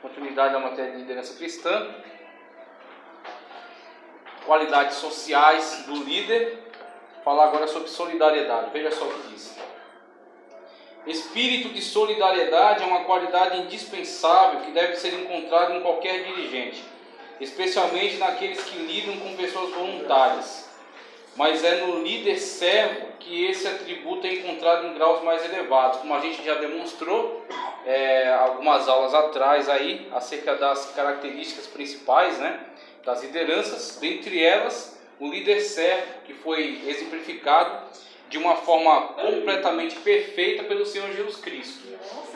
Continuidade da matéria de liderança cristã, qualidades sociais do líder. Falar agora sobre solidariedade. Veja só o que diz. Espírito de solidariedade é uma qualidade indispensável que deve ser encontrada em qualquer dirigente, especialmente naqueles que lidam com pessoas voluntárias. Mas é no líder servo que esse atributo é encontrado em graus mais elevados, como a gente já demonstrou algumas aulas atrás aí, acerca das características principais, das lideranças, dentre elas o líder servo, que foi exemplificado de uma forma completamente perfeita pelo Senhor Jesus Cristo.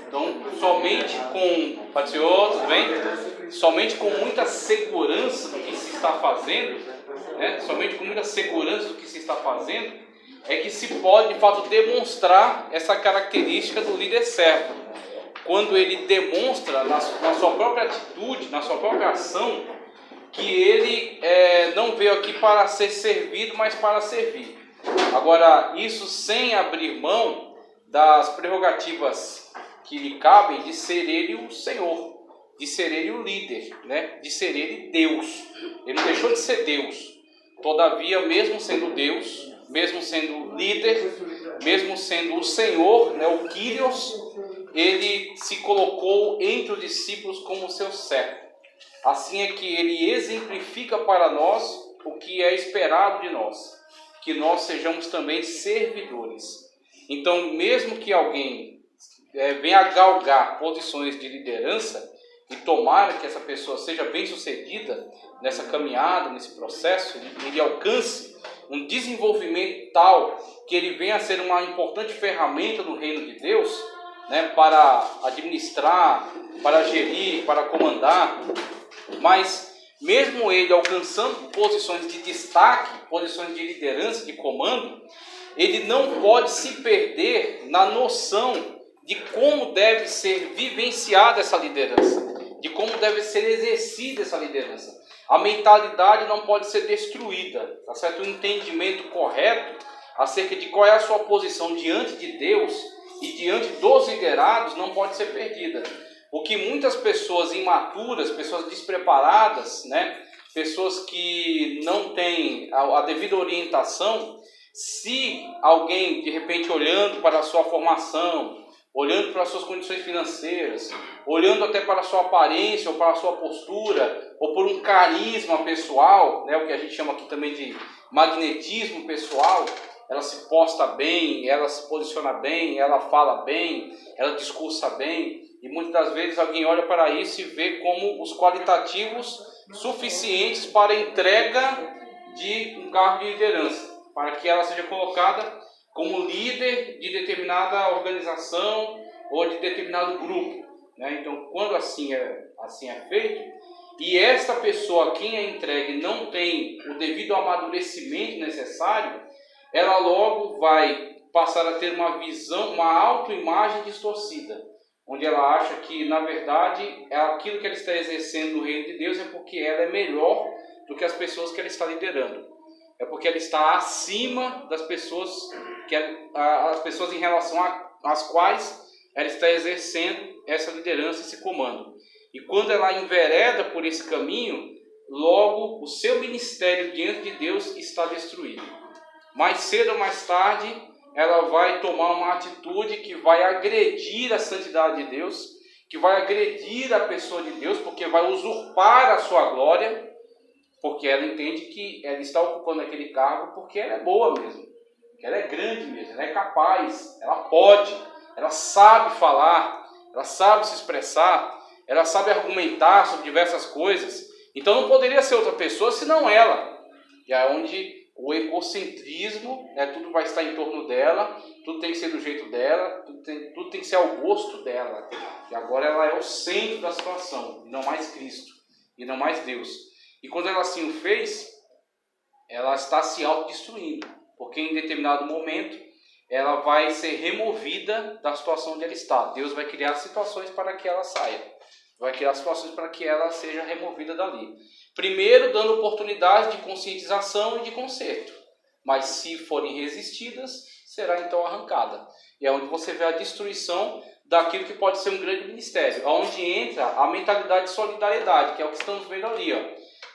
Então, somente com muita segurança do que se está fazendo, é que se pode de fato demonstrar essa característica do líder servo. Quando ele demonstra na sua própria atitude, na sua própria ação, que ele não veio aqui para ser servido, mas para servir. Agora, isso sem abrir mão das prerrogativas que lhe cabem de ser ele o Senhor, de ser ele o líder, de ser ele Deus. Ele não deixou de ser Deus. Todavia, mesmo sendo Deus, mesmo sendo líder, mesmo sendo o Senhor, o Kyrios, ele se colocou entre os discípulos como seu servo. Assim é que ele exemplifica para nós o que é esperado de nós, que nós sejamos também servidores. Então, mesmo que alguém venha galgar posições de liderança, e tomara que essa pessoa seja bem sucedida nessa caminhada, nesse processo, ele alcance um desenvolvimento tal que ele venha a ser uma importante ferramenta no reino de Deus, para administrar, para gerir, para comandar. Mas mesmo ele alcançando posições de destaque, posições de liderança, de comando, ele não pode se perder na noção de como deve ser vivenciada essa liderança, de como deve ser exercida essa liderança. A mentalidade não pode ser destruída, tá certo? O entendimento correto acerca de qual é a sua posição diante de Deus e diante dos liderados não pode ser perdida. O que muitas pessoas imaturas, pessoas despreparadas, pessoas que não têm a devida orientação, se alguém de repente olhando para a sua formação, olhando para as suas condições financeiras, olhando até para a sua aparência ou para a sua postura, ou por um carisma pessoal, o que a gente chama aqui também de magnetismo pessoal, ela se posta bem, ela se posiciona bem, ela fala bem, ela discursa bem, e muitas das vezes alguém olha para isso e vê como os qualitativos suficientes para a entrega de um cargo de liderança, para que ela seja colocada como líder de determinada organização ou de determinado grupo. Então, quando assim é feito, e esta pessoa a quem é entregue não tem o devido amadurecimento necessário, ela logo vai passar a ter uma visão, uma autoimagem distorcida, onde ela acha que, na verdade, aquilo que ela está exercendo no reino de Deus é porque ela é melhor do que as pessoas que ela está liderando. É porque ela está acima das pessoas, as pessoas em relação às quais ela está exercendo essa liderança, esse comando. E quando ela envereda por esse caminho, logo o seu ministério diante de Deus está destruído. Mais cedo ou mais tarde, ela vai tomar uma atitude que vai agredir a santidade de Deus, que vai agredir a pessoa de Deus, porque vai usurpar a sua glória, porque ela entende que ela está ocupando aquele cargo porque ela é boa mesmo, que ela é grande mesmo, ela é capaz, ela pode, ela sabe falar, ela sabe se expressar, ela sabe argumentar sobre diversas coisas. Então não poderia ser outra pessoa senão ela. E é onde o egocentrismo, tudo vai estar em torno dela, tudo tem que ser do jeito dela, tudo tem que ser ao gosto dela. E agora ela é o centro da situação, e não mais Cristo, e não mais Deus. E quando ela assim o fez, ela está se autodestruindo, porque em determinado momento ela vai ser removida da situação onde ela está. Deus vai criar situações para que ela saia, vai criar situações para que ela seja removida dali. Primeiro, dando oportunidade de conscientização e de conserto, mas se forem resistidas, será então arrancada. E é onde você vê a destruição daquilo que pode ser um grande ministério, onde entra a mentalidade de solidariedade, que é o que estamos vendo ali, ó.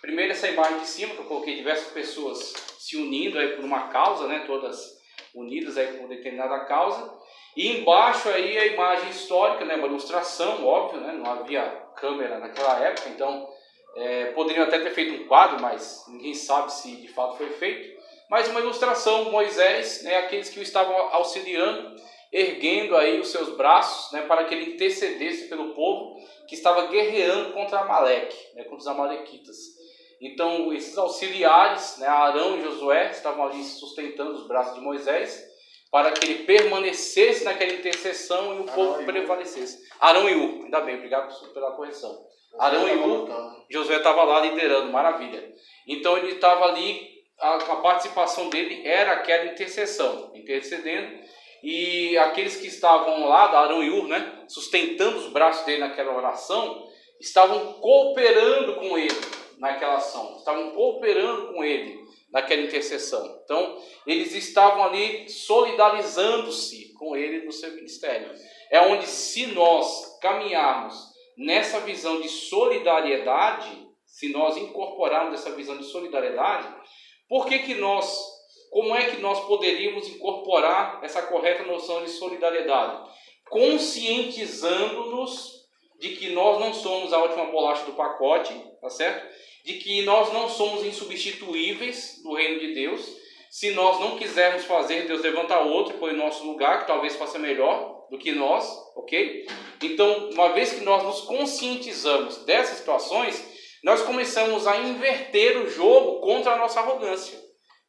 Primeiro essa imagem de cima, que eu coloquei diversas pessoas se unindo aí por uma causa, né, todas unidas aí por uma determinada causa. E embaixo aí a imagem histórica, né, uma ilustração, óbvio, né, não havia câmera naquela época, então poderiam até ter feito um quadro, mas ninguém sabe se de fato foi feito. Mas uma ilustração, Moisés, né, aqueles que o estavam auxiliando, erguendo aí os seus braços, né, para que ele intercedesse pelo povo que estava guerreando contra Amaleque, né, contra os amalequitas. Então esses auxiliares, né, Arão e Josué, estavam ali sustentando os braços de Moisés, para que ele permanecesse naquela intercessão e o povo prevalecesse. Arão e Ur, ainda bem, obrigado pela correção. Arão e Ur, Josué estava lá liderando, maravilha. Então ele estava ali, a participação dele era aquela intercessão, intercedendo, e aqueles que estavam lá, Arão e Ur, né, sustentando os braços dele naquela oração, estavam cooperando com ele naquela ação, estavam cooperando com ele naquela intercessão. Então, eles estavam ali solidarizando-se com ele no seu ministério. É onde, se nós caminharmos nessa visão de solidariedade, se nós incorporarmos essa visão de solidariedade, como é que nós poderíamos incorporar essa correta noção de solidariedade? Conscientizando-nos de que nós não somos a última bolacha do pacote, tá certo? De que nós não somos insubstituíveis no reino de Deus. Se nós não quisermos fazer, Deus levanta outro e põe em nosso lugar, que talvez faça melhor do que nós, ok? Então, uma vez que nós nos conscientizamos dessas situações, nós começamos a inverter o jogo contra a nossa arrogância.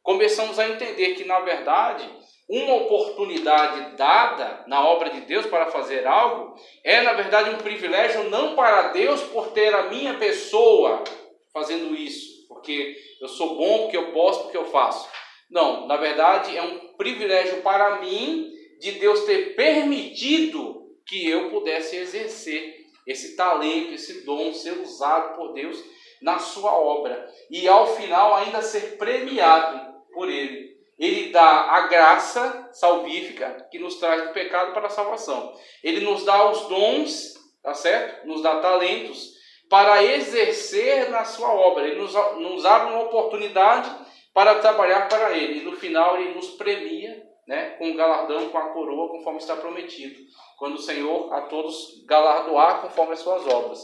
Começamos a entender que, na verdade, uma oportunidade dada na obra de Deus para fazer algo é, na verdade, um privilégio não para Deus por ter a minha pessoa fazendo isso, porque eu sou bom, porque eu posso, porque eu faço. Não, na verdade é um privilégio para mim de Deus ter permitido que eu pudesse exercer esse talento, esse dom, ser usado por Deus na sua obra. E ao final ainda ser premiado por Ele. Ele dá a graça salvífica que nos traz do pecado para a salvação. Ele nos dá os dons, tá certo? Nos dá talentos para exercer na sua obra. Ele nos abre uma oportunidade para trabalhar para Ele. E no final Ele nos premia, né, com o galardão, com a coroa, conforme está prometido. Quando o Senhor a todos galardoar conforme as suas obras.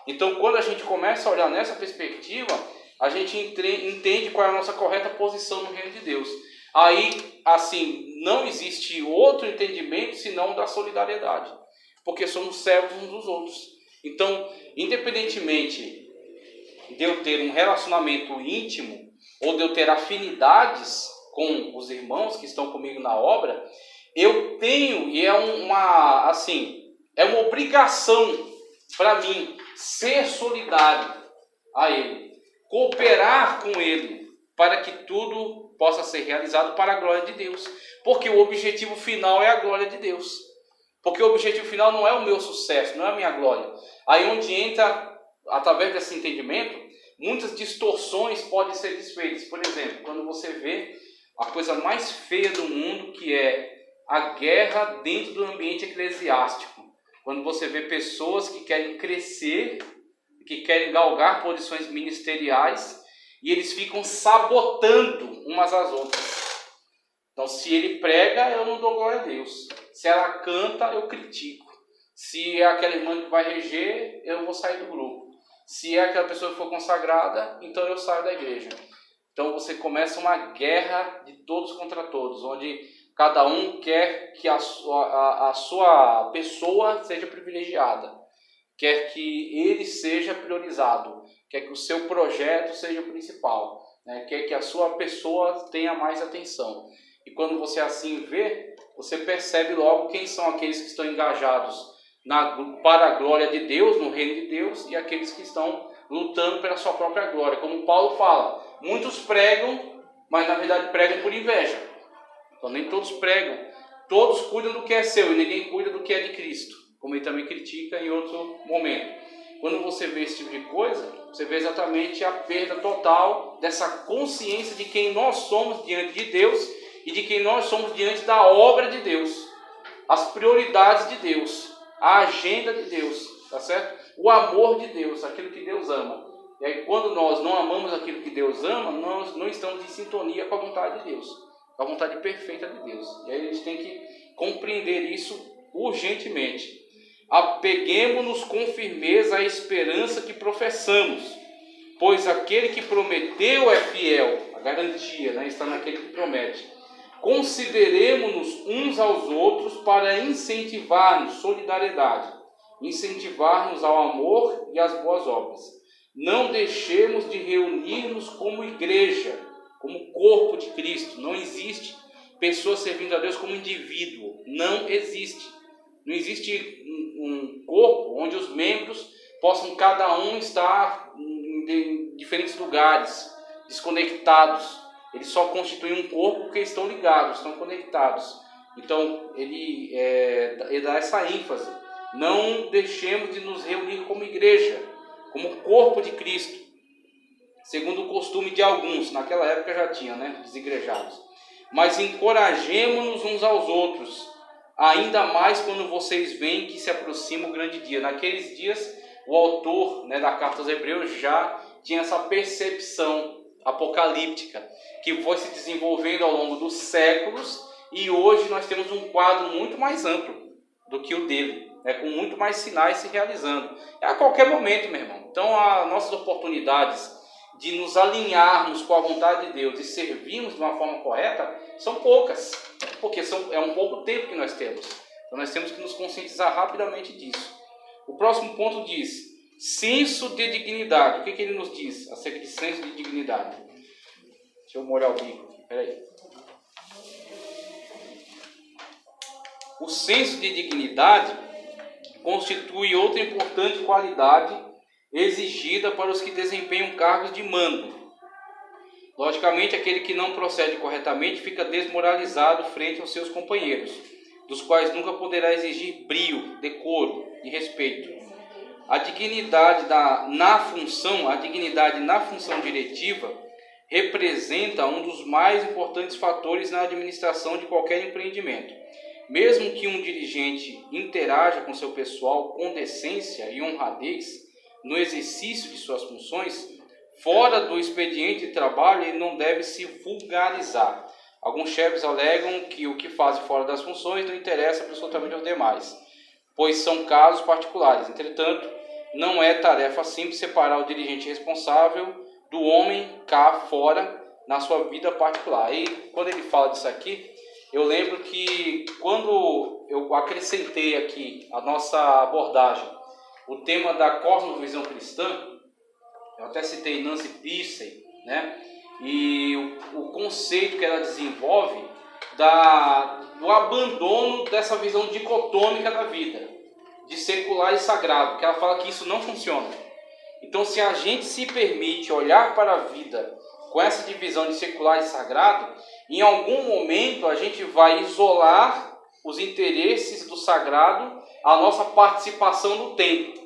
Então, quando a gente começa a olhar nessa perspectiva, a gente entende qual é a nossa correta posição no reino de Deus. Aí, assim, não existe outro entendimento senão da solidariedade. Porque somos servos uns dos outros. Então, independentemente de eu ter um relacionamento íntimo ou de eu ter afinidades com os irmãos que estão comigo na obra, eu tenho, e é uma obrigação para mim ser solidário a Ele, cooperar com Ele, para que tudo possa ser realizado para a glória de Deus. Porque o objetivo final é a glória de Deus. Porque o objetivo final não é o meu sucesso, não é a minha glória. Aí onde entra, através desse entendimento, muitas distorções podem ser desfeitas. Por exemplo, quando você vê a coisa mais feia do mundo, que é a guerra dentro do ambiente eclesiástico. Quando você vê pessoas que querem crescer, que querem galgar posições ministeriais, e eles ficam sabotando umas às outras. Então, se ele prega, eu não dou glória a Deus. Se ela canta, eu critico. Se é aquela irmã que vai reger, eu vou sair do grupo. Se é aquela pessoa que for consagrada, então eu saio da igreja. Então você começa uma guerra de todos contra todos, onde cada um quer que a sua pessoa seja privilegiada, quer que ele seja priorizado, quer que o seu projeto seja o principal, né? Quer que a sua pessoa tenha mais atenção. E quando você assim vê, você percebe logo quem são aqueles que estão engajados para a glória de Deus, no reino de Deus, e aqueles que estão lutando pela sua própria glória. Como Paulo fala, muitos pregam, mas na verdade pregam por inveja. Então nem todos pregam, todos cuidam do que é seu e ninguém cuida do que é de Cristo, como ele também critica em outro momento. Quando você vê esse tipo de coisa, você vê exatamente a perda total dessa consciência de quem nós somos diante de Deus e de quem nós somos diante da obra de Deus, as prioridades de Deus. a agenda de Deus, tá certo? O amor de Deus, aquilo que Deus ama. E aí, quando nós não amamos aquilo que Deus ama, nós não estamos em sintonia com a vontade de Deus, com a vontade perfeita de Deus. E aí a gente tem que compreender isso urgentemente. Apeguemo-nos com firmeza à esperança que professamos, pois aquele que prometeu é fiel. A garantia, né, está naquele que promete. Consideremo-nos uns aos outros para incentivar-nos, solidariedade, incentivar-nos ao amor e às boas obras. Não deixemos de reunir-nos como igreja, como corpo de Cristo. Não existe pessoa servindo a Deus como indivíduo. Não existe. Não existe um corpo onde os membros possam cada um estar em diferentes lugares, desconectados. Eles só constituem um corpo porque estão ligados, estão conectados. Então, ele dá essa ênfase. Não deixemos de nos reunir como igreja, como corpo de Cristo, segundo o costume de alguns. Naquela época já tinha, né, desigrejados. Mas encorajemo-nos uns aos outros, ainda mais quando vocês veem que se aproxima o grande dia. Naqueles dias, o autor, né, da carta aos Hebreus já tinha essa percepção apocalíptica, que foi se desenvolvendo ao longo dos séculos, e hoje nós temos um quadro muito mais amplo do que o dele, né, com muito mais sinais se realizando. É a qualquer momento, meu irmão. Então, as nossas oportunidades de nos alinharmos com a vontade de Deus e servirmos de uma forma correta são poucas, porque é um pouco tempo que nós temos. Então, nós temos que nos conscientizar rapidamente disso. O próximo ponto diz: senso de dignidade. O que ele nos diz acerca de senso de dignidade? Deixa eu molhar o bico aqui, peraí. O senso de dignidade constitui outra importante qualidade exigida para os que desempenham cargos de mando. Logicamente, aquele que não procede corretamente fica desmoralizado frente aos seus companheiros, dos quais nunca poderá exigir brio, decoro e respeito. A dignidade na função diretiva representa um dos mais importantes fatores na administração de qualquer empreendimento. Mesmo que um dirigente interaja com seu pessoal com decência e honradez no exercício de suas funções, fora do expediente de trabalho, ele não deve se vulgarizar. Alguns chefes alegam que o que fazem fora das funções não interessa absolutamente aos demais, pois são casos particulares. Entretanto, não é tarefa simples separar o dirigente responsável do homem cá fora na sua vida particular. E quando ele fala disso aqui, eu lembro que quando eu acrescentei aqui a nossa abordagem, o tema da cosmovisão cristã, eu até citei Nancy Pearcey, né? E o conceito que ela desenvolve do abandono dessa visão dicotômica da vida, de secular e sagrado, que ela fala que isso não funciona. Então, se a gente se permite olhar para a vida com essa divisão de secular e sagrado, em algum momento a gente vai isolar os interesses do sagrado, a nossa participação no tempo.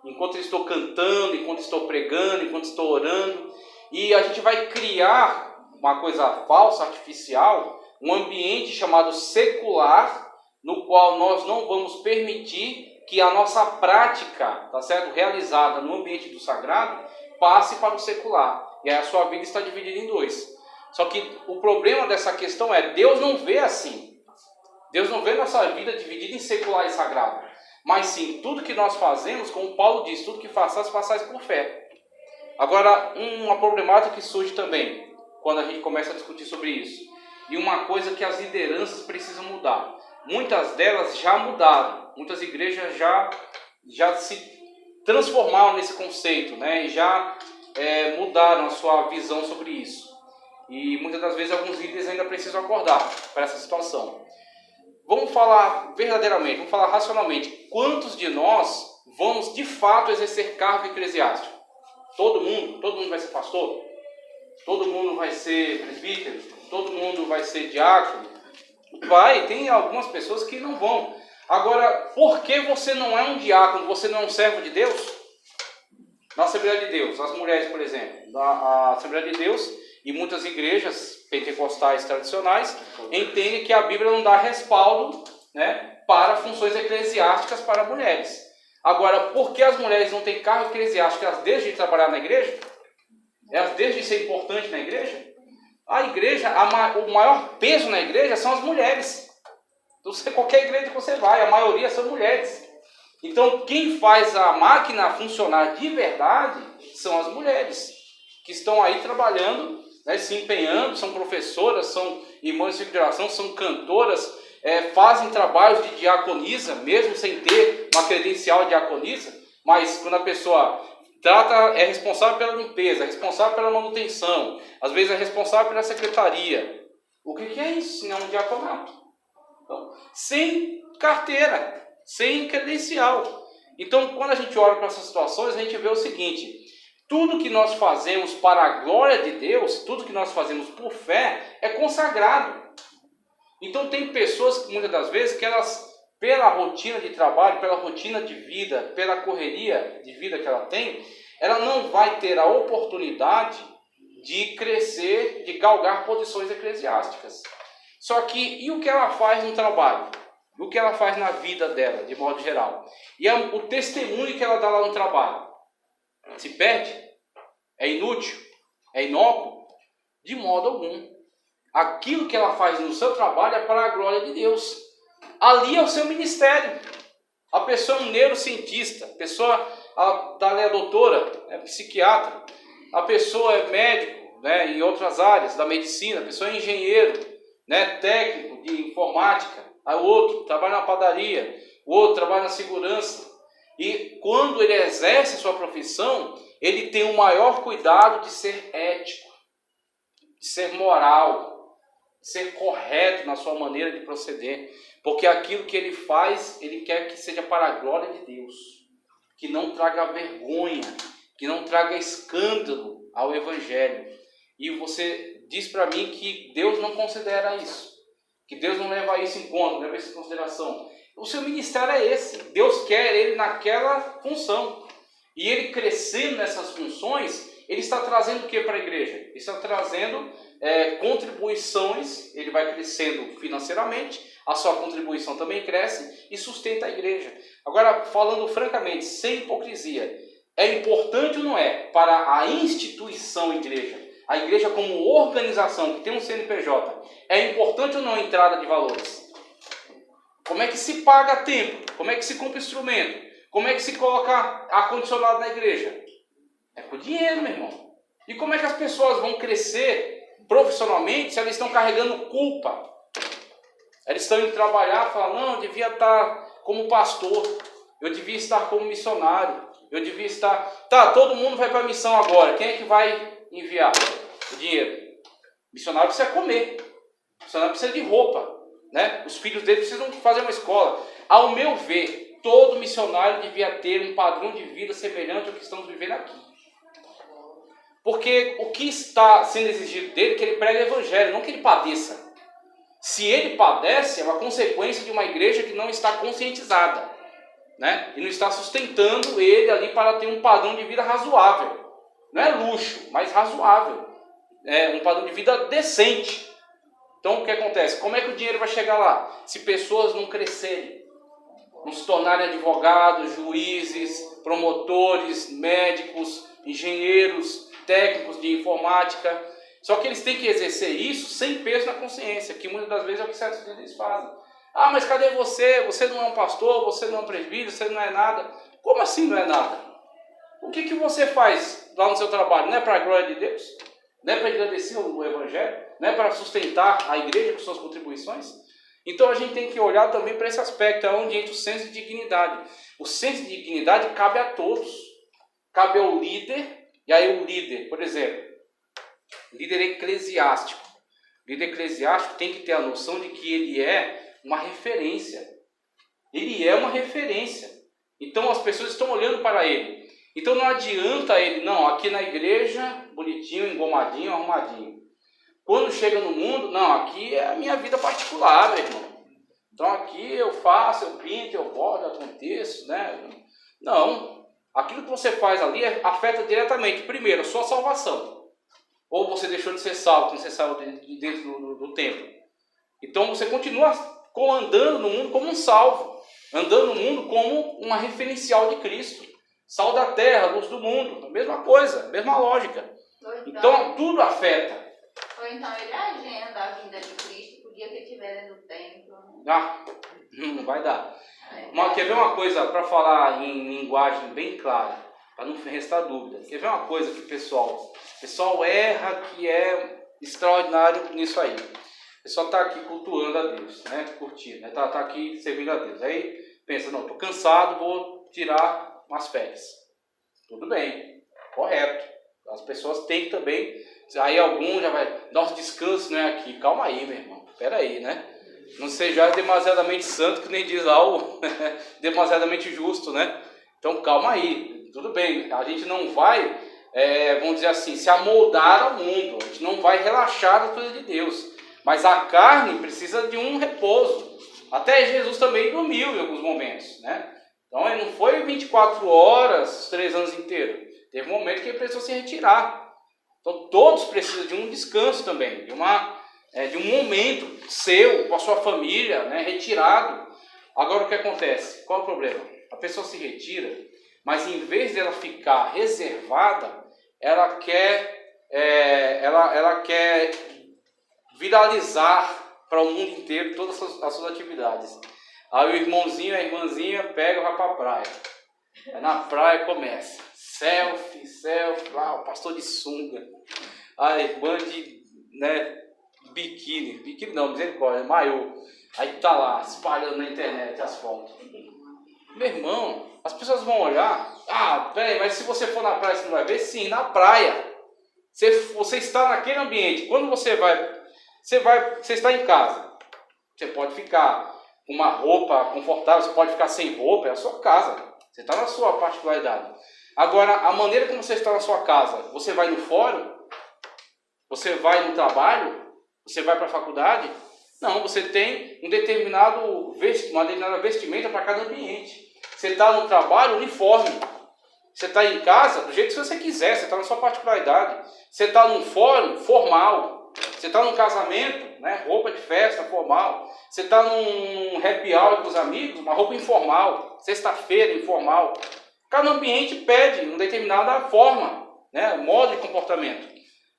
Enquanto eu estou cantando, enquanto estou pregando, enquanto estou orando. E a gente vai criar uma coisa falsa, artificial, um ambiente chamado secular, no qual nós não vamos permitir que a nossa prática, tá certo, realizada no ambiente do sagrado, passe para o secular. E aí a sua vida está dividida em dois. Só que o problema dessa questão é, Deus não vê assim. Deus não vê nossa vida dividida em secular e sagrado. Mas sim, tudo que nós fazemos, como Paulo diz, tudo que façais por fé. Agora, uma problemática que surge também, quando a gente começa a discutir sobre isso. E uma coisa que as lideranças precisam mudar. Muitas delas já mudaram. Muitas igrejas já se transformaram nesse conceito, né? E já mudaram a sua visão sobre isso. E muitas das vezes alguns líderes ainda precisam acordar para essa situação. Vamos falar verdadeiramente, vamos falar racionalmente. Quantos de nós vamos de fato exercer cargo eclesiástico? Todo mundo vai ser pastor? Todo mundo vai ser presbítero? Todo mundo vai ser diácono? Vai, tem algumas pessoas que não vão. Agora, por que você não é um diácono, você não é um servo de Deus? Na Assembleia de Deus, as mulheres, por exemplo, na Assembleia de Deus e muitas igrejas pentecostais tradicionais entendem que a Bíblia não dá respaldo, né, para funções eclesiásticas para mulheres. Agora, por que as mulheres não têm cargo eclesiástico? Elas deixam de trabalhar na igreja? Elas deixam de ser importantes na igreja? A igreja, o maior peso na igreja são as mulheres. Então, qualquer igreja que você vai, a maioria são mulheres. Então, quem faz a máquina funcionar de verdade são as mulheres, que estão aí trabalhando, né, se empenhando, são professoras, são irmãs de oração, são cantoras, fazem trabalhos de diaconisa, mesmo sem ter uma credencial de diaconisa, mas quando a pessoa é responsável pela limpeza, é responsável pela manutenção, às vezes é responsável pela secretaria. O que é isso, se não um diaconato? Então, sem carteira, sem credencial. Então, quando a gente olha para essas situações, a gente vê o seguinte: tudo que nós fazemos para a glória de Deus, tudo que nós fazemos por fé, é consagrado. Então, tem pessoas que muitas das vezes que elas, pela rotina de trabalho, pela rotina de vida, pela correria de vida que ela tem, ela não vai ter a oportunidade de crescer, de galgar posições eclesiásticas. Só que, e o que ela faz no trabalho? O que ela faz na vida dela, de modo geral? E o testemunho que ela dá lá no trabalho? Se perde? É inútil? É inócuo? De modo algum. Aquilo que ela faz no seu trabalho é para a glória de Deus. Ali é o seu ministério. A pessoa é um neurocientista, a pessoa é doutora, é psiquiatra, a pessoa é médico, né, em outras áreas da medicina, a pessoa é engenheiro, né, técnico de informática, o outro trabalha na padaria, o outro trabalha na segurança. E quando ele exerce a sua profissão, ele tem o maior cuidado de ser ético, de ser moral, de ser correto na sua maneira de proceder. Porque aquilo que ele faz, ele quer que seja para a glória de Deus. Que não traga vergonha, que não traga escândalo ao Evangelho. E você diz para mim que Deus não considera isso. Que Deus não leva isso em conta, não leva isso em consideração. O seu ministério é esse. Deus quer ele naquela função. E ele crescendo nessas funções, ele está trazendo o que para a igreja? Ele está trazendo contribuições, ele vai crescendo financeiramente, a sua contribuição também cresce e sustenta a igreja. Agora, falando francamente, sem hipocrisia, é importante ou não é para a instituição igreja? A igreja como organização, que tem um CNPJ, é importante ou não a entrada de valores? Como é que se paga a tempo? Como é que se compra instrumento? Como é que se coloca ar-condicionado na igreja? É com dinheiro, meu irmão. E como é que as pessoas vão crescer profissionalmente se elas estão carregando culpa? Elas estão indo trabalhar e falam, não, eu devia estar como pastor, eu devia estar como missionário, eu devia estar... Tá, todo mundo vai para a missão agora, quem é que vai enviar o dinheiro? O missionário precisa comer, o missionário precisa de roupa, né? Os filhos dele precisam fazer uma escola. Ao meu ver, todo missionário devia ter um padrão de vida semelhante ao que estamos vivendo aqui. Porque o que está sendo exigido dele é que ele pregue o evangelho, não que ele padeça. Se ele padece, é uma consequência de uma igreja que não está conscientizada, né? E não está sustentando ele ali para ter um padrão de vida razoável. Não é luxo, mas razoável. É um padrão de vida decente. Então o que acontece? Como é que o dinheiro vai chegar lá? Se pessoas não crescerem, não se tornarem advogados, juízes, promotores, médicos, engenheiros, técnicos de informática. Só que eles têm que exercer isso sem peso na consciência, que muitas das vezes é o que certos líderes fazem. Ah, mas cadê você? Você não é um pastor, você não é um presbítero, você não é nada. Como assim não é nada? O que você faz lá no seu trabalho? Não é para a glória de Deus? Não é para agradecer o Evangelho? Não é para sustentar a igreja com suas contribuições? Então a gente tem que olhar também para esse aspecto, onde entra o senso de dignidade. O senso de dignidade cabe a todos. Cabe ao líder, e aí o líder, por exemplo, líder eclesiástico. Líder eclesiástico tem que ter a noção de que ele é uma referência. Ele é uma referência. Então as pessoas estão olhando para ele. Então não adianta ele, não, aqui na igreja, bonitinho, engomadinho, arrumadinho. Quando chega no mundo, não, aqui é a minha vida particular, meu irmão. Então aqui eu faço, eu pinto, eu bordo, eu aconteço, né? Não, aquilo que você faz ali afeta diretamente, primeiro, a sua salvação. Ou você deixou de ser salvo quando você saiu de dentro do templo. Então você continua andando no mundo como um salvo, andando no mundo como uma referencial de Cristo. Sal da terra, luz do mundo, a mesma coisa, a mesma lógica. Então tudo afeta. Ou então ele agenda a vinda de Cristo pro dia que ele estiver dentro do templo. Não vai dar. Quer ver uma coisa, para falar em linguagem bem clara, para não restar dúvida. Quer ver uma coisa que o pessoal erra, que é extraordinário nisso aí. O pessoal está aqui cultuando a Deus, né? Curtindo, né? Tá aqui servindo a Deus. Aí pensa, não, estou cansado, vou tirar umas férias. Tudo bem, correto. As pessoas têm também. Aí algum já vai, nosso descanso não é aqui. Calma aí, meu irmão. Espera aí, né? Não seja demasiadamente santo, que nem diz lá o demasiadamente justo, né? Então calma aí, tudo bem. A gente não vai, vamos dizer assim, se amoldar ao mundo. A gente não vai relaxar das coisas de Deus. Mas a carne precisa de um repouso. Até Jesus também dormiu em alguns momentos, né? Então ele não foi 24 horas, os 3 anos inteiros. Teve um momento que ele precisou se retirar. Então todos precisam de um descanso também, de um momento seu, com a sua família, né, retirado. Agora o que acontece? Qual é o problema? A pessoa se retira, mas em vez de ela ficar reservada, ela quer viralizar para o mundo inteiro todas as suas atividades. Aí o irmãozinho e a irmãzinha pegam e vai para a praia. Aí na praia começa selfie, lá o pastor de sunga, a irmã de, né, biquíni não, misericórdia, maiô. Aí tá lá, espalhando na internet as fotos. Meu irmão, as pessoas vão olhar, peraí, mas se você for na praia, você não vai ver? Sim, na praia. Você está naquele ambiente. Quando você está em casa. Você pode ficar com uma roupa confortável, você pode ficar sem roupa, é a sua casa. Você está na sua particularidade. Agora, a maneira como você está na sua casa, você vai no fórum? Você vai no trabalho? Você vai para a faculdade? Não, você tem uma determinada vestimenta para cada ambiente. Você está no trabalho, uniforme. Você está em casa, do jeito que você quiser, você está na sua particularidade. Você está num fórum, formal. Você está num casamento, né, roupa de festa, formal. Você está num happy hour com os amigos, uma roupa informal. Sexta-feira, informal. Cada ambiente pede uma determinada forma, né, modo de comportamento.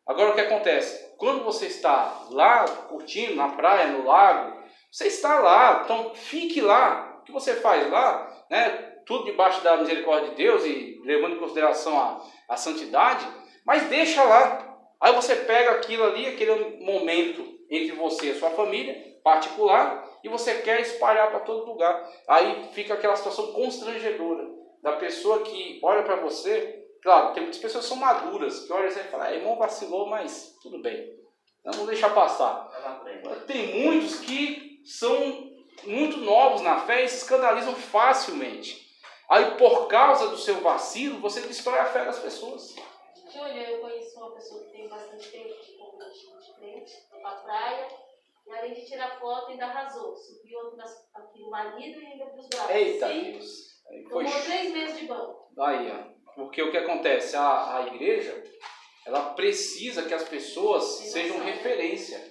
Agora o que acontece? Quando você está lá curtindo, na praia, no lago, você está lá, então fique lá. O que você faz lá, né? Tudo debaixo da misericórdia de Deus e levando em consideração a santidade, mas deixa lá. Aí você pega aquilo ali, aquele momento entre você e a sua família, particular, e você quer espalhar para todo lugar. Aí fica aquela situação constrangedora da pessoa que olha para você. Claro, tem muitas pessoas que são maduras, que olham e falam, irmão vacilou, mas tudo bem, vamos deixar passar. Tem muitos que são muito novos na fé e se escandalizam facilmente. Aí, por causa do seu vacilo, você destrói a fé das pessoas. Júlia, eu conheço uma pessoa que tem bastante tempo de crente, foi pra praia, e além de tirar foto, ainda arrasou. Subiu aqui no marido e ainda pros braços. Eita Deus! Tomou 3 meses de banho. Aí, ó. Porque o que acontece? A igreja, ela precisa que as pessoas sejam referência.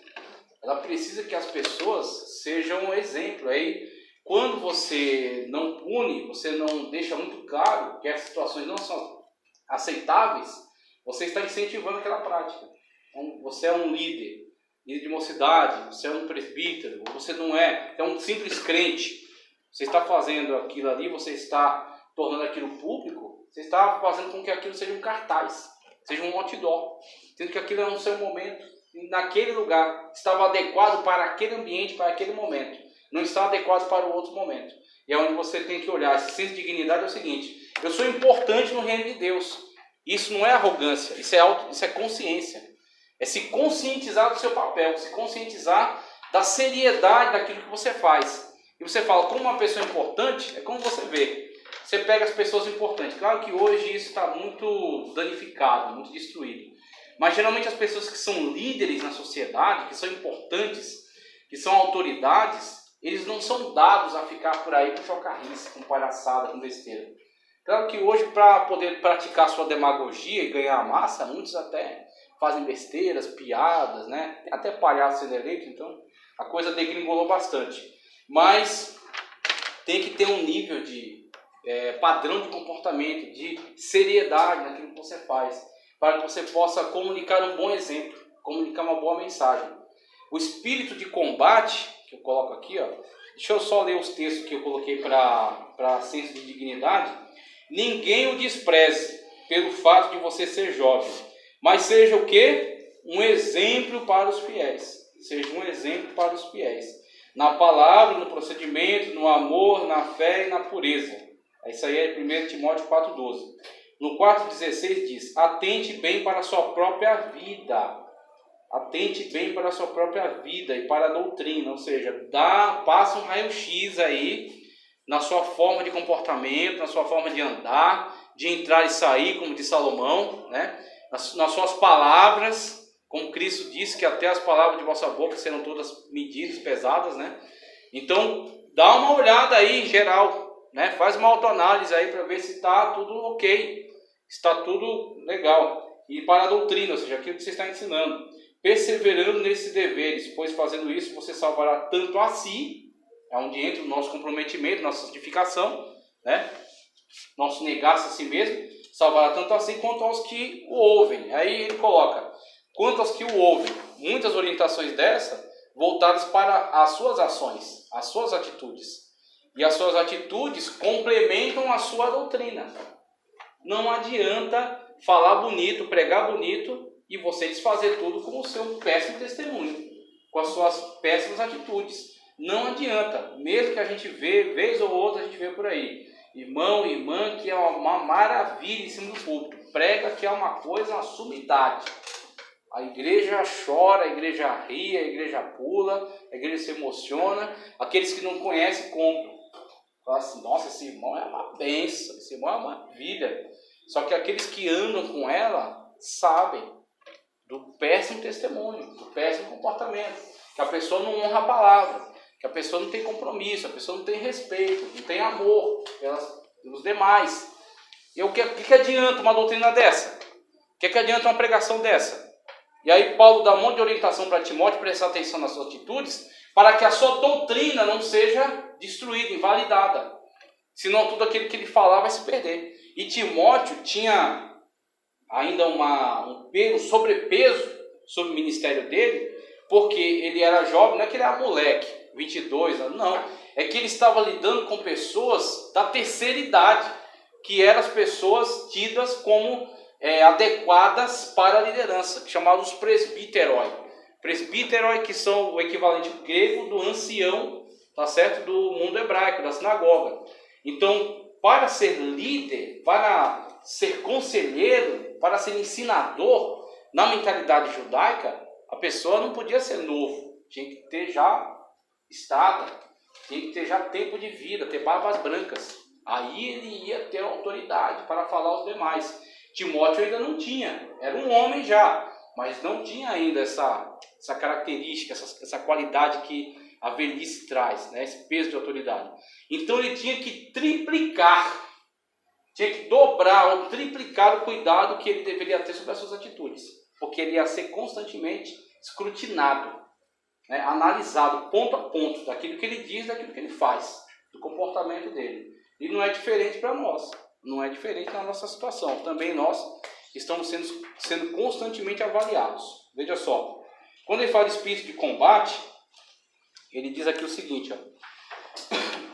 Ela precisa que as pessoas sejam um exemplo. Aí, quando você não pune, você não deixa muito claro que as situações não são aceitáveis, você está incentivando aquela prática. Então, você é um líder de mocidade, você é um presbítero, você não é um simples crente. Você está fazendo aquilo ali, você está tornando aquilo público, você está fazendo com que aquilo seja um cartaz, seja um outdoor, sendo que aquilo é no seu momento, naquele lugar, estava adequado para aquele ambiente, para aquele momento, não está adequado para o outro momento. E é onde você tem que olhar. Esse senso de dignidade é o seguinte: eu sou importante no reino de Deus. Isso não é arrogância, isso é consciência. É se conscientizar do seu papel, se conscientizar da seriedade daquilo que você faz. E você fala, como uma pessoa importante, é como você vê. Você pega as pessoas importantes. Claro que hoje isso está muito danificado, muito destruído. Mas geralmente as pessoas que são líderes na sociedade, que são importantes, que são autoridades, eles não são dados a ficar por aí com chocarrice, com palhaçada, com besteira. Claro que hoje, para poder praticar sua demagogia e ganhar a massa, muitos até fazem besteiras, piadas, né? Tem até palhaço sendo eleito, então a coisa degringolou bastante. mas tem que ter um nível de padrão de comportamento, de seriedade naquilo que você faz, para que você possa comunicar um bom exemplo, comunicar uma boa mensagem. O espírito de combate, que eu coloco aqui, ó, deixa eu só ler os textos que eu coloquei para senso de dignidade. Ninguém o despreze pelo fato de você ser jovem, mas seja o quê? Um exemplo para os fiéis. Seja um exemplo para os fiéis. Na palavra, no procedimento, no amor, na fé e na pureza. Isso aí é 1 Timóteo 4,12. No 4,16 diz: atente bem para a sua própria vida. Atente bem para a sua própria vida e para a doutrina. Ou seja, passa um raio-x aí na sua forma de comportamento, na sua forma de andar, de entrar e sair, como diz Salomão, né? Nas suas palavras, como Cristo disse, que até as palavras de vossa boca serão todas medidas, pesadas, né? Então, dá uma olhada aí em geral, né? Faz uma autoanálise aí para ver se está tudo ok, está tudo legal. E para a doutrina, ou seja, aquilo que você está ensinando, perseverando nesses deveres, pois fazendo isso você salvará tanto a si, é onde entra o nosso comprometimento, nossa santificação, né? Nosso negar-se a si mesmo, salvará tanto a si quanto aos que o ouvem. Aí ele coloca, quanto aos que o ouvem, muitas orientações dessa voltadas para as suas ações, as suas atitudes. E as suas atitudes complementam a sua doutrina. Não adianta falar bonito, pregar bonito e você desfazer tudo com o seu péssimo testemunho, com as suas péssimas atitudes. Não adianta, mesmo que a gente vê, vez ou outra a gente vê por aí, irmão e irmã que é uma maravilha em cima do púlpito, prega que é uma coisa, uma sumidade. A igreja chora, a igreja ri, a igreja pula, a igreja se emociona, aqueles que não conhecem compram. Fala assim, nossa, esse irmão é uma bênção, esse irmão é uma maravilha. Só que aqueles que andam com ela sabem do péssimo testemunho, do péssimo comportamento, que a pessoa não honra a palavra, que a pessoa não tem compromisso, a pessoa não tem respeito, não tem amor pelos demais. E o que adianta uma doutrina dessa? O que adianta uma pregação dessa? E aí Paulo dá um monte de orientação para Timóteo, prestar atenção nas suas atitudes, para que a sua doutrina não seja destruída, invalidada. Senão tudo aquilo que ele falar vai se perder. E Timóteo tinha ainda um sobrepeso sobre o ministério dele, porque ele era jovem, não é que ele era moleque, 22 anos, não. É que ele estava lidando com pessoas da terceira idade, que eram as pessoas tidas como adequadas para a liderança, chamados presbíteroi. Presbíteroi, que são o equivalente grego do ancião, tá certo? Do mundo hebraico, da sinagoga. Então, para ser líder, para ser conselheiro, para ser ensinador, na mentalidade judaica, a pessoa não podia ser novo, tinha que ter já estada, tinha que ter já tempo de vida, ter barbas brancas. Aí ele ia ter autoridade para falar aos demais. Timóteo ainda não tinha, era um homem já, mas não tinha ainda essa característica, essa qualidade que a velhice traz, né? Esse peso de autoridade. Então ele tinha que triplicar, tinha que dobrar ou triplicar o cuidado que ele deveria ter sobre as suas atitudes, porque ele ia ser constantemente escrutinado, né? Analisado ponto a ponto daquilo que ele diz, daquilo que ele faz, do comportamento dele. E não é diferente para nós, não é diferente na nossa situação. Também nós estamos sendo constantemente avaliados. Veja só, quando ele fala de espírito de combate, ele diz aqui o seguinte, ó,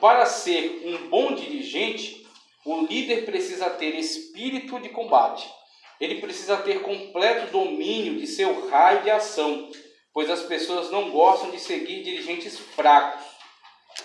para ser um bom dirigente, o líder precisa ter espírito de combate. Ele precisa ter completo domínio de seu raio de ação, pois as pessoas não gostam de seguir dirigentes fracos,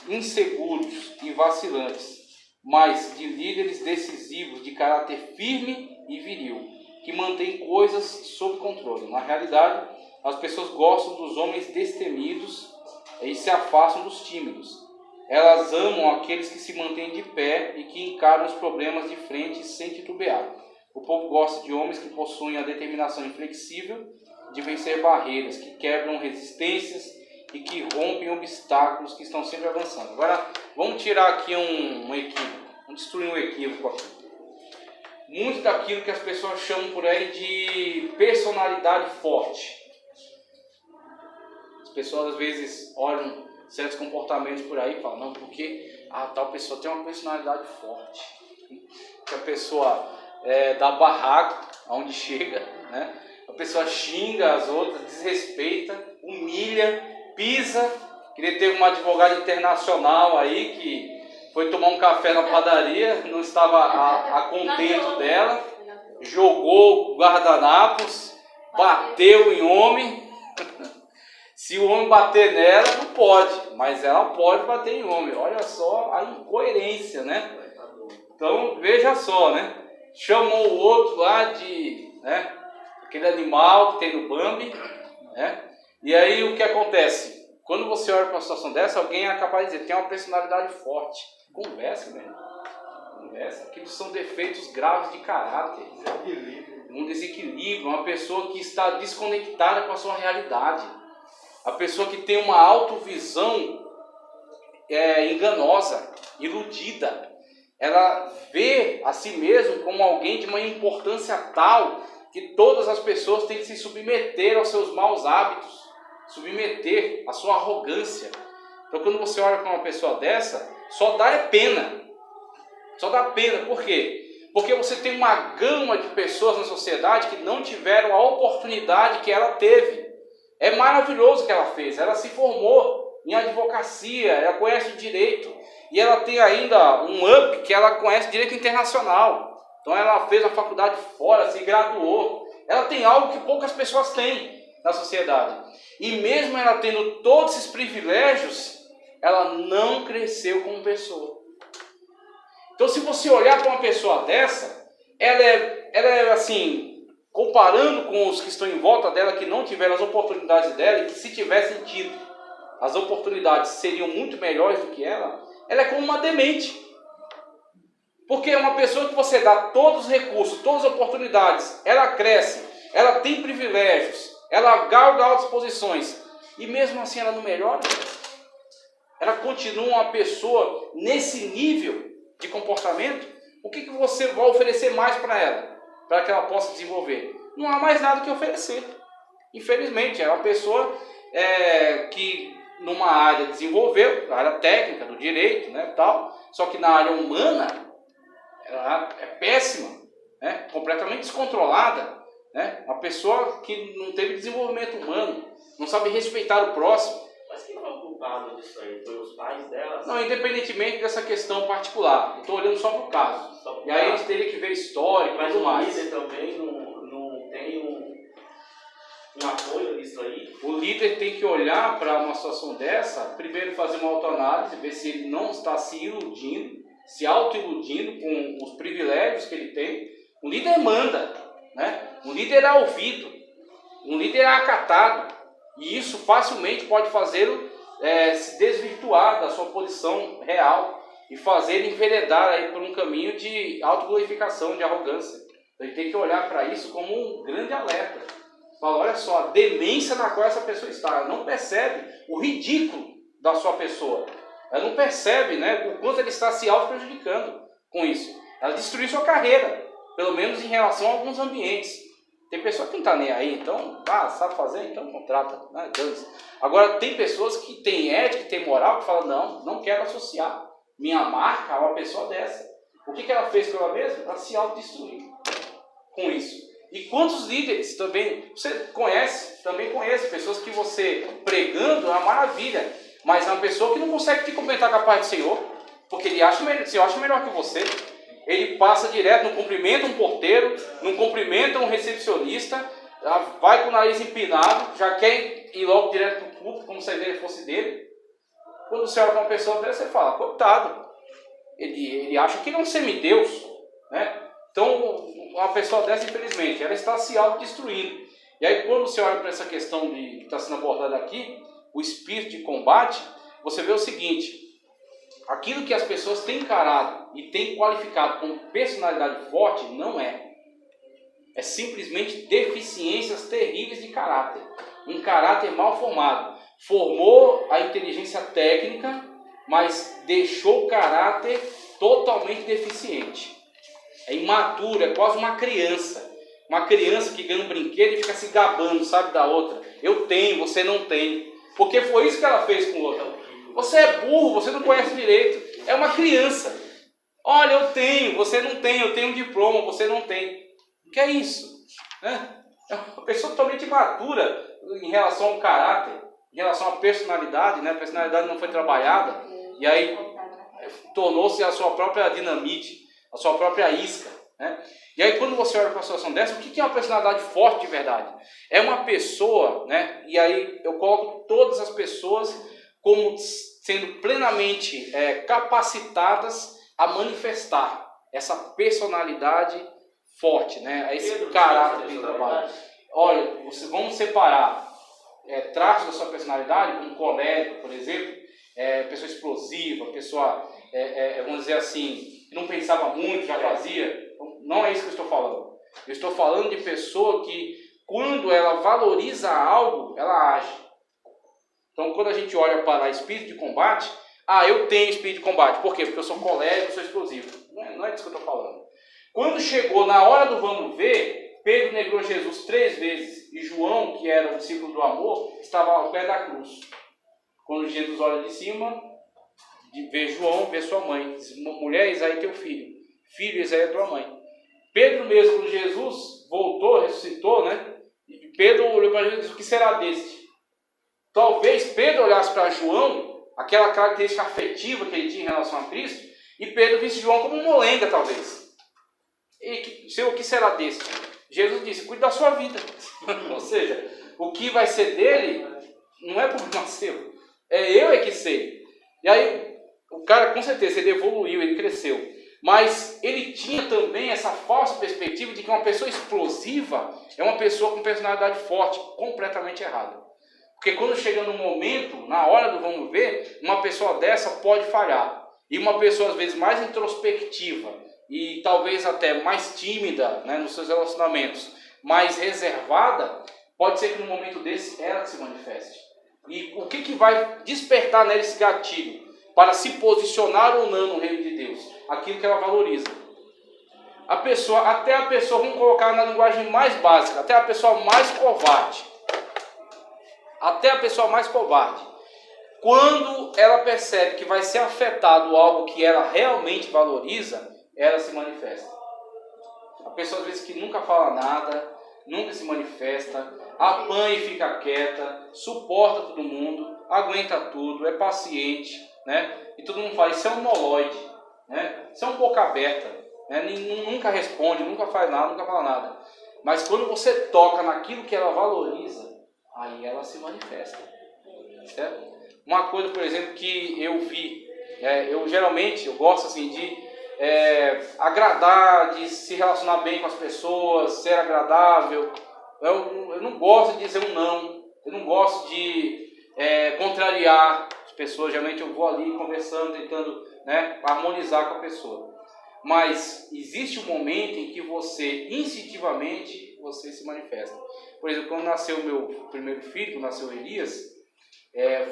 inseguros e vacilantes, mas de líderes decisivos, de caráter firme e viril, que mantêm coisas sob controle. Na realidade, as pessoas gostam dos homens destemidos e se afastam dos tímidos. Elas amam aqueles que se mantêm de pé e que encaram os problemas de frente sem titubear. O povo gosta de homens que possuem a determinação inflexível de vencer barreiras, que quebram resistências e que rompem obstáculos, que estão sempre avançando. Agora, vamos tirar aqui um equívoco. Vamos destruir um equívoco aqui. Muito daquilo que as pessoas chamam por aí de personalidade forte. As pessoas às vezes olham certos comportamentos por aí, fala, não, porque a tal pessoa tem uma personalidade forte, que a pessoa dá barraco aonde chega, né? A pessoa xinga as outras, desrespeita, humilha, pisa. Queria ter uma advogada internacional aí que foi tomar um café na padaria, não estava a contento dela, jogou guardanapos, bateu em homem. Se o homem bater nela, não pode, mas ela pode bater em homem. Olha só a incoerência, né? Então, veja só, né? Chamou o outro lá de, né, aquele animal que tem no Bambi, né? E aí o que acontece? Quando você olha para uma situação dessa, alguém é capaz de dizer, tem uma personalidade forte. Conversa, velho. Conversa. Aqueles são defeitos graves de caráter. Um desequilíbrio, uma pessoa que está desconectada com a sua realidade. A pessoa que tem uma autovisão enganosa, iludida. Ela vê a si mesma como alguém de uma importância tal que todas as pessoas têm que se submeter aos seus maus hábitos, submeter à sua arrogância. Então, quando você olha para uma pessoa dessa, só dá pena. Só dá pena. Por quê? Porque você tem uma gama de pessoas na sociedade que não tiveram a oportunidade que ela teve. É maravilhoso o que ela fez. Ela se formou em advocacia, ela conhece o direito. E ela tem ainda um up que ela conhece direito internacional. Então ela fez a faculdade fora, se graduou. Ela tem algo que poucas pessoas têm na sociedade. E mesmo ela tendo todos esses privilégios, ela não cresceu como pessoa. Então se você olhar para uma pessoa dessa, ela é assim, comparando com os que estão em volta dela, que não tiveram as oportunidades dela, e que se tivessem tido, as oportunidades seriam muito melhores do que ela é como uma demente. Porque é uma pessoa que você dá todos os recursos, todas as oportunidades, ela cresce, ela tem privilégios, ela galga altas posições, e mesmo assim ela não melhora. Ela continua uma pessoa nesse nível de comportamento. O que você vai oferecer mais para ela? Para que ela possa desenvolver? Não há mais nada que oferecer. Infelizmente, é uma pessoa que numa área desenvolveu, na área técnica, do direito, né, tal, só que na área humana ela é péssima, né, completamente descontrolada, né, uma pessoa que não teve desenvolvimento humano, não sabe respeitar o próximo. Mas quem foi o culpado disso aí? Foi os pais dela? Não, independentemente dessa questão particular, eu estou olhando só para o caso. E aí a gente teria que ver histórico, mas tudo o mais. líder também não tem um apoio nisso aí? O líder tem que olhar para uma situação dessa, primeiro fazer uma autoanálise, ver se ele não está se iludindo, se auto-iludindo com os privilégios que ele tem. O líder manda, né? Um líder é ouvido, um líder é acatado, e isso facilmente pode fazê-lo se desvirtuar da sua posição real e fazer ele enveredar aí por um caminho de autoglorificação, de arrogância. Então, ele tem que olhar para isso como um grande alerta. Fala, olha só, a demência na qual essa pessoa está, ela não percebe o ridículo da sua pessoa. Ela não percebe, né, o quanto ele está se auto-prejudicando com isso. Ela destruiu sua carreira, pelo menos em relação a alguns ambientes. Tem pessoa que não está nem aí, então, sabe fazer, então contrata. Né? Agora, tem pessoas que têm ética, que têm moral, que falam, não quero associar minha marca a uma pessoa dessa. O que ela fez com ela mesma? Ela se autodestruiu com isso. E quantos líderes também, você também conhece pessoas que você pregando é uma maravilha, mas é uma pessoa que não consegue te cumprimentar com a paz do Senhor, porque ele acha melhor que você. Ele passa direto, não cumprimenta um porteiro, não cumprimenta um recepcionista, vai com o nariz empinado, já quer ir logo direto para o culto, como se a igreja fosse dele. Quando você olha para uma pessoa dessa, você fala, coitado, ele acha que ele é um semideus, né? Então, uma pessoa dessa, infelizmente, ela está se autodestruindo. E aí, quando você olha para essa questão que está sendo abordada aqui, o espírito de combate, você vê o seguinte, aquilo que as pessoas têm encarado e têm qualificado como personalidade forte, não é. É simplesmente deficiências terríveis de caráter. Um caráter mal formado. Formou a inteligência técnica, mas deixou o caráter totalmente deficiente. É imaturo, é quase uma criança. Uma criança que ganha um brinquedo e fica se gabando, sabe, da outra. Eu tenho, você não tem. Porque foi isso que ela fez com o outro. Você é burro, você não conhece direito. É uma criança. Olha, eu tenho, você não tem, eu tenho um diploma, você não tem. O que é isso? Né? É uma pessoa totalmente imatura em relação ao caráter, em relação à personalidade, né? A personalidade não foi trabalhada, e aí tornou-se a sua própria dinamite, a sua própria isca, né? E aí quando você olha para uma situação dessa, o que é uma personalidade forte de verdade? É uma pessoa, né? E aí eu coloco todas as pessoas como sendo plenamente capacitadas a manifestar essa personalidade forte, né? Esse caráter de trabalho. Olha, vamos separar traços da sua personalidade, como colérico, por exemplo, pessoa explosiva, pessoa, vamos dizer assim, que não pensava muito, já fazia. Não é isso que eu estou falando. Eu estou falando de pessoa que, quando ela valoriza algo, ela age. Então, quando a gente olha para espírito de combate, eu tenho espírito de combate. Por quê? Porque eu sou colérico, eu sou explosivo. Não é disso que eu estou falando. Quando chegou na hora do vamos ver, Pedro negou Jesus 3 vezes. E João, que era o discípulo do amor, estava ao pé da cruz. Quando Jesus olha de cima, vê João, vê sua mãe. Diz: mulher, eis aí teu filho. Filho, eis aí a tua mãe. Pedro mesmo, quando Jesus voltou, ressuscitou, né? E Pedro olhou para Jesus e disse: o que será deste? Talvez Pedro olhasse para João, aquela característica afetiva que ele tinha em relação a Cristo, e Pedro visse João como um molenga, talvez. E Senhor, o que será deste? Jesus disse: cuide da sua vida. Ou seja, o que vai ser dele não é problema seu. Eu que sei. E aí, o cara, com certeza, ele evoluiu, ele cresceu. Mas ele tinha também essa falsa perspectiva de que uma pessoa explosiva é uma pessoa com personalidade forte, completamente errada. Porque quando chega no momento, na hora do vamos ver, uma pessoa dessa pode falhar. E uma pessoa, às vezes, mais introspectiva e talvez até mais tímida, né, nos seus relacionamentos, mais reservada, pode ser que no momento desse ela se manifeste. E o que vai despertar nela esse gatilho para se posicionar ou não no reino de Deus? Aquilo que ela valoriza. Até a pessoa, vamos colocar na linguagem mais básica, até a pessoa mais covarde. Até a pessoa mais covarde. Quando ela percebe que vai ser afetado algo que ela realmente valoriza, ela se manifesta. A pessoa às vezes que nunca fala nada, nunca se manifesta, apanha e fica quieta, suporta todo mundo, aguenta tudo, é paciente, né? E todo mundo fala: isso é um moloide, né? Isso é um boca aberta, né? Nunca responde, nunca faz nada, nunca fala nada. Mas quando você toca naquilo que ela valoriza, aí ela se manifesta, certo? Uma coisa, por exemplo, que eu vi, eu geralmente gosto assim de agradar, de se relacionar bem com as pessoas, ser agradável. Eu não gosto de dizer um não, eu não gosto de contrariar as pessoas. Geralmente eu vou ali conversando, tentando, né, harmonizar com a pessoa. Mas existe um momento em que você, instintivamente, você se manifesta. Por exemplo, quando nasceu o meu primeiro filho, quando nasceu Elias,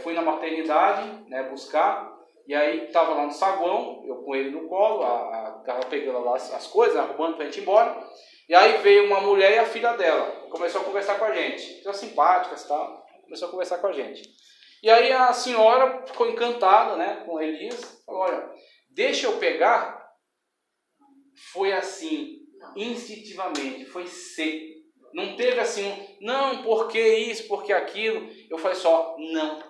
fui na maternidade, né, buscar. E aí estava lá no saguão, eu com ele no colo, estava pegando lá as coisas, arrumando para a gente ir embora. E aí veio uma mulher e a filha dela, começou a conversar com a gente. Eram simpáticas e tal, começou a conversar com a gente. E aí a senhora ficou encantada, né, com Elias, falou: olha, deixa eu pegar. Foi assim, instintivamente, foi seco. Não teve assim, não, porque isso, porque aquilo. Eu falei só, não.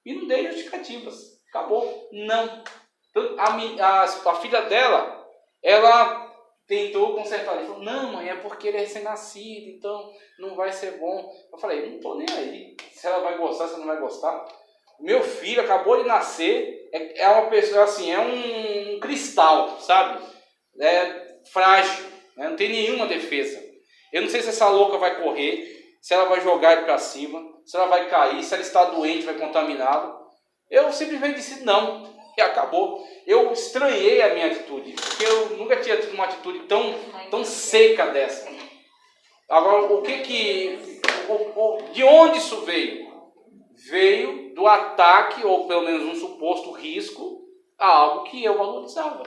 E não dei justificativas. Acabou. Não. Então, a filha dela, ela tentou consertar. Ela falou: não, mãe, é porque ele é recém-nascido, então não vai ser bom. Eu falei: não estou nem aí. Se ela vai gostar, se ela não vai gostar. Meu filho acabou de nascer, é uma pessoa assim, é um cristal, sabe? É frágil, né? Não tem nenhuma defesa. Eu não sei se essa louca vai correr, se ela vai jogar ele para cima, se ela vai cair, se ela está doente, vai contaminá-lo. Eu simplesmente disse não, e acabou. Eu estranhei a minha atitude, porque eu nunca tinha tido uma atitude tão seca dessa. Agora, de onde isso veio? Veio do ataque, ou pelo menos um suposto risco, a algo que eu valorizava,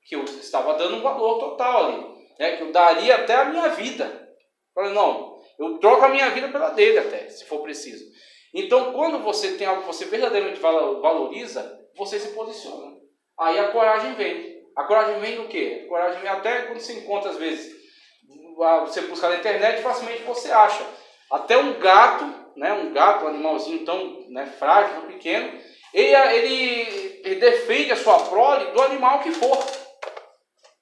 que eu estava dando um valor total ali, né? Que eu daria até a minha vida. Falei: não, eu troco a minha vida pela dele até, se for preciso. Então, quando você tem algo que você verdadeiramente valoriza, você se posiciona. Aí a coragem vem. A coragem vem do quê? A coragem vem até quando você encontra, às vezes, você buscar na internet, facilmente você acha. Até um gato, né, um animalzinho tão, né, frágil, tão pequeno, ele defende a sua prole do animal que for.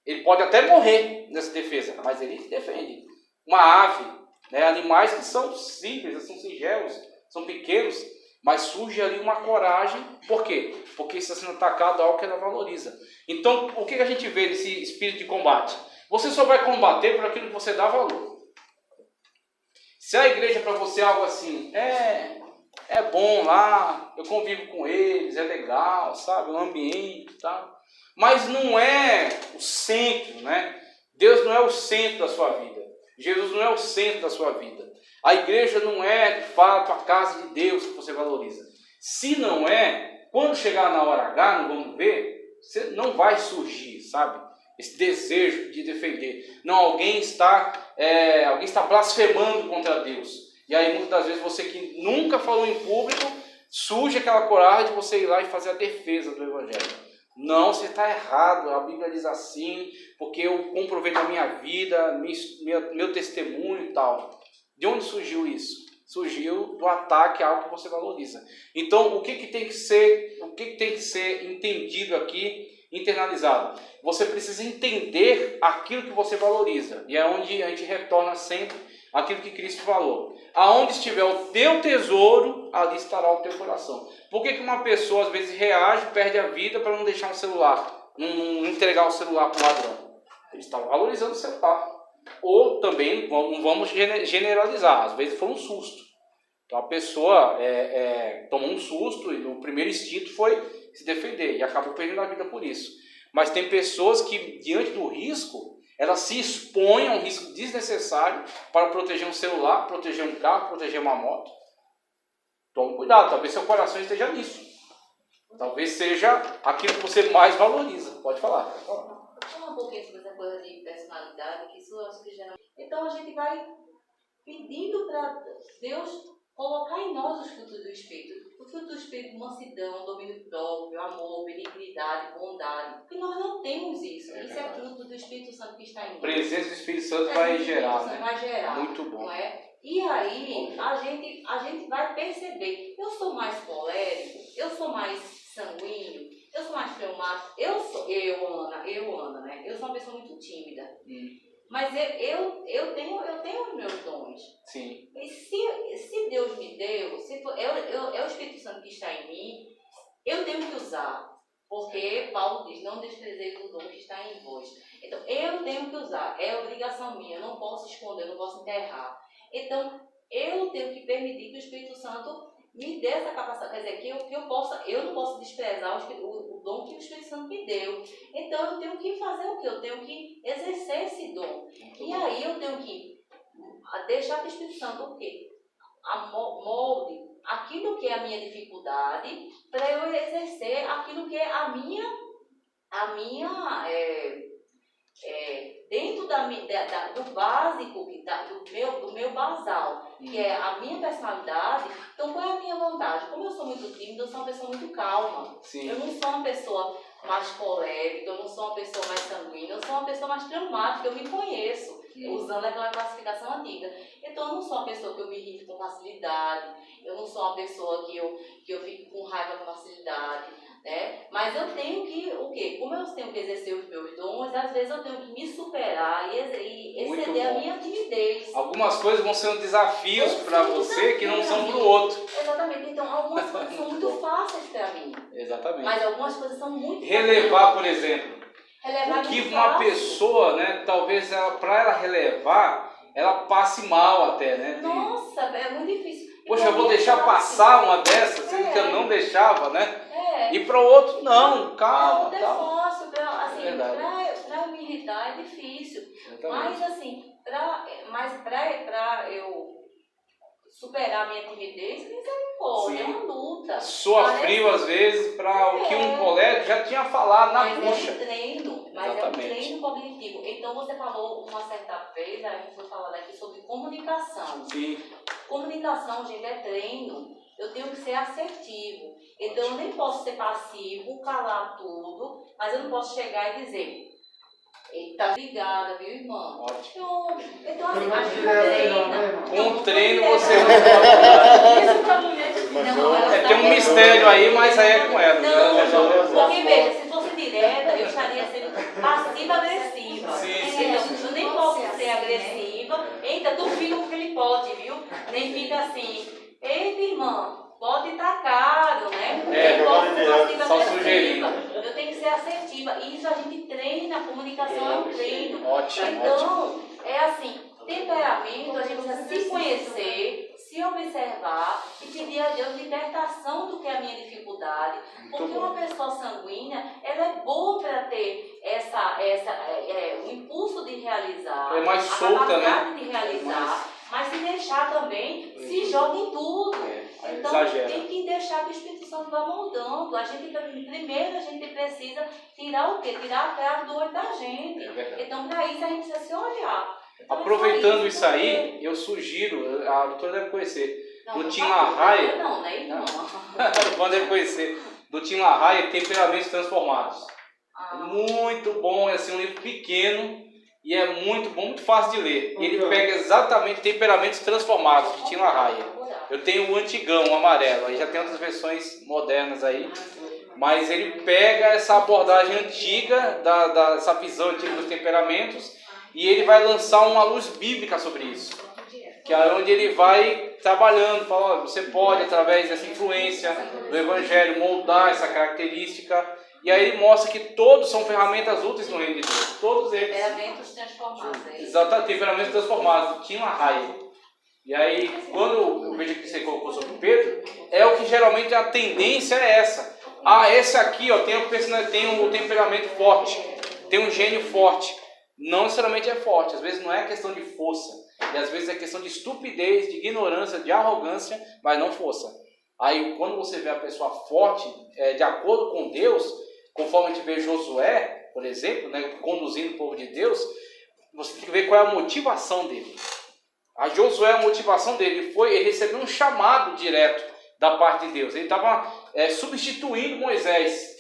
Ele pode até morrer nessa defesa, mas ele defende. Uma ave, né, animais que são simples, são singelos, são pequenos, mas surge ali uma coragem. Por quê? Porque está sendo atacado algo que ela valoriza. Então, o que a gente vê nesse espírito de combate? Você só vai combater por aquilo que você dá valor. Se a igreja para você é algo assim, é bom lá, eu convivo com eles, é legal, sabe, o ambiente e tal, mas não é o centro, né? Deus não é o centro da sua vida. Jesus não é o centro da sua vida. A igreja não é, de fato, a casa de Deus que você valoriza. Se não é, quando chegar na hora H, não vamos ver, você não vai surgir, sabe? Esse desejo de defender. Não, alguém está blasfemando contra Deus. E aí, muitas das vezes, você que nunca falou em público, surge aquela coragem de você ir lá e fazer a defesa do Evangelho. Não, você está errado, a Bíblia diz assim, porque eu comprovei na minha vida, meu testemunho e tal. De onde surgiu isso? Surgiu do ataque a algo que você valoriza. Então, o que tem que ser entendido aqui, internalizado? Você precisa entender aquilo que você valoriza. E é onde a gente retorna sempre aquilo que Cristo falou. Aonde estiver o teu tesouro, ali estará o teu coração. Por que uma pessoa às vezes reage, perde a vida para não deixar um celular, não entregar o celular para o ladrão? Ele estava valorizando o celular. Ou também, não vamos generalizar, às vezes foi um susto. Então a pessoa tomou um susto e o primeiro instinto foi se defender e acabou perdendo a vida por isso. Mas tem pessoas que, diante do risco, elas se expõem a um risco desnecessário para proteger um celular, proteger um carro, proteger uma moto. Tome cuidado, talvez seu coração esteja nisso. Talvez seja aquilo que você mais valoriza. Pode falar. Fala um pouquinho sobre essa coisa de personalidade, que isso eu acho que geralmente... Então a gente vai pedindo para Deus colocar em nós os frutos do Espírito. O fruto do Espírito, mansidão, domínio próprio, amor, benignidade, bondade. Porque nós não temos isso. Isso é fruto do Espírito Santo que está em nós. A presença do Espírito Santo vai gerar, né? Vai gerar. Muito bom. Não é? E aí a gente vai perceber. Eu sou mais colérico, eu sou mais sanguíneo, eu sou mais fleumático. Eu, Ana, né? Eu sou uma pessoa muito tímida. Mas eu tenho os meus dons. Sim. E se Deus me deu, é o Espírito Santo que está em mim, eu tenho que usar. Porque Paulo diz, não desprezei o dom que está em vós. Então, eu tenho que usar. É obrigação minha, eu não posso esconder, eu não posso enterrar. Então, eu tenho que permitir que o Espírito Santo me dê essa capacidade. Quer dizer, eu não posso desprezar o dom que o Espírito Santo me deu. Então, eu tenho que fazer o quê? Eu tenho que exercer esse dom. E aí, eu tenho que deixar que o Espírito Santo o quê? Molde aquilo que é a minha dificuldade para eu exercer aquilo que é a minha dentro do básico, do meu basal, que é a minha personalidade. Então, qual é a minha vantagem? Como eu sou muito tímida, eu sou uma pessoa muito calma. Sim. Eu não sou uma pessoa mais colérica, eu não sou uma pessoa mais sanguínea, eu sou uma pessoa mais traumática, eu me conheço, usando aquela classificação antiga. Então, eu não sou uma pessoa que eu me irrito com facilidade, eu não sou uma pessoa que eu fico com raiva com facilidade, né? Mas eu tenho que, o quê? Como eu tenho que exercer os meus dons, às vezes eu tenho que me superar e exceder a minha timidez. Algumas coisas vão ser desafios para você que não são para o outro. Exatamente. Então, algumas coisas são muito fáceis para mim. Exatamente. Mas algumas coisas são muito Relevar, por exemplo. Relevar O que muito uma fácil. pessoa, né, talvez para ela relevar, ela passe mal até, né? Nossa, é muito difícil. Poxa, eu vou deixar passar uma dessas, sendo que eu não deixava, né? E para o outro, não, calma. É fácil, assim, Verdade. pra me irritar é difícil. Exatamente. Mas assim, pra eu superar a minha timidez, misericórdia, é uma luta. Soa frio às vezes para o que um colega já tinha falado na bucha. Mas é um treino cognitivo. Então você falou uma certa vez, a gente foi falando aqui sobre comunicação. Sim. Comunicação, gente, é treino. eu tenho que ser assertivo. Então eu nem posso ser passivo, calar tudo, mas eu não posso chegar e dizer, eita, obrigada, viu, irmã? Ótimo. Então assim, a gente treina. Com o treino você não pode. Isso pra mulher não, Tem um mistério aí, mas aí é com ela. Não, porque veja, se fosse direta, eu estaria sendo passiva-agressiva. Sim. Eu nem posso ser agressiva. Eita, tu fica porque ele pode, viu? Nem fica assim, eita, irmã, pode estar caro, né? Nem posso ser passiva-agressiva. Eu tenho que ser assertiva. E isso a gente treina, a comunicação é um treino. Ótimo. Então, é assim, temperamento, a gente precisa se conhecer, se observar e pedir a Deus libertação do que é a minha dificuldade. Porque uma pessoa sanguínea, ela é boa para ter o impulso de realizar, É mais a solta, capacidade né? de realizar, mas se deixar também, se joga em tudo. Aí Então, exagera. tem que deixar que o Espírito Santo vá moldando. Primeiro a gente precisa tirar o quê? Tirar a trave do olho da gente. É verdade. Então, para isso a gente precisa se olhar. Então, Aproveitando isso porque- aí, eu sugiro, a doutora deve conhecer, Não, do não Tim tá LaHaye, tudo, não, né, irmão? quando deve conhecer, do Tim LaHaye, Temperamentos Transformados. Muito bom, é assim, um livro pequeno e é muito bom, muito fácil de ler. E ele pega exatamente Temperamentos Transformados, de Tim LaHaye. Eu tenho o antigão, o amarelo, aí já tem outras versões modernas aí, mas ele pega essa abordagem antiga, essa visão antiga dos temperamentos, e ele vai lançar uma luz bíblica sobre isso, que é onde ele vai trabalhando, fala, olha, você pode, através dessa influência do Evangelho, moldar essa característica, e aí ele mostra que todos são ferramentas úteis no reino de Deus, todos eles. Temperamentos transformados. Exatamente, temperamentos transformados, Tim LaHaye. E aí, quando eu vejo que você colocou sobre Pedro, é o que geralmente a tendência é essa. Ah, esse aqui ó, tem um temperamento forte, tem um gênio forte. Não necessariamente é forte, às vezes não é questão de força, e às vezes é questão de estupidez, de ignorância, de arrogância, mas não força. Aí quando você vê a pessoa forte, de acordo com Deus, conforme a gente vê Josué, por exemplo, né, conduzindo o povo de Deus, você tem que ver qual é a motivação dele. A Josué, a motivação dele ele recebeu um chamado direto da parte de Deus. Ele estava substituindo Moisés,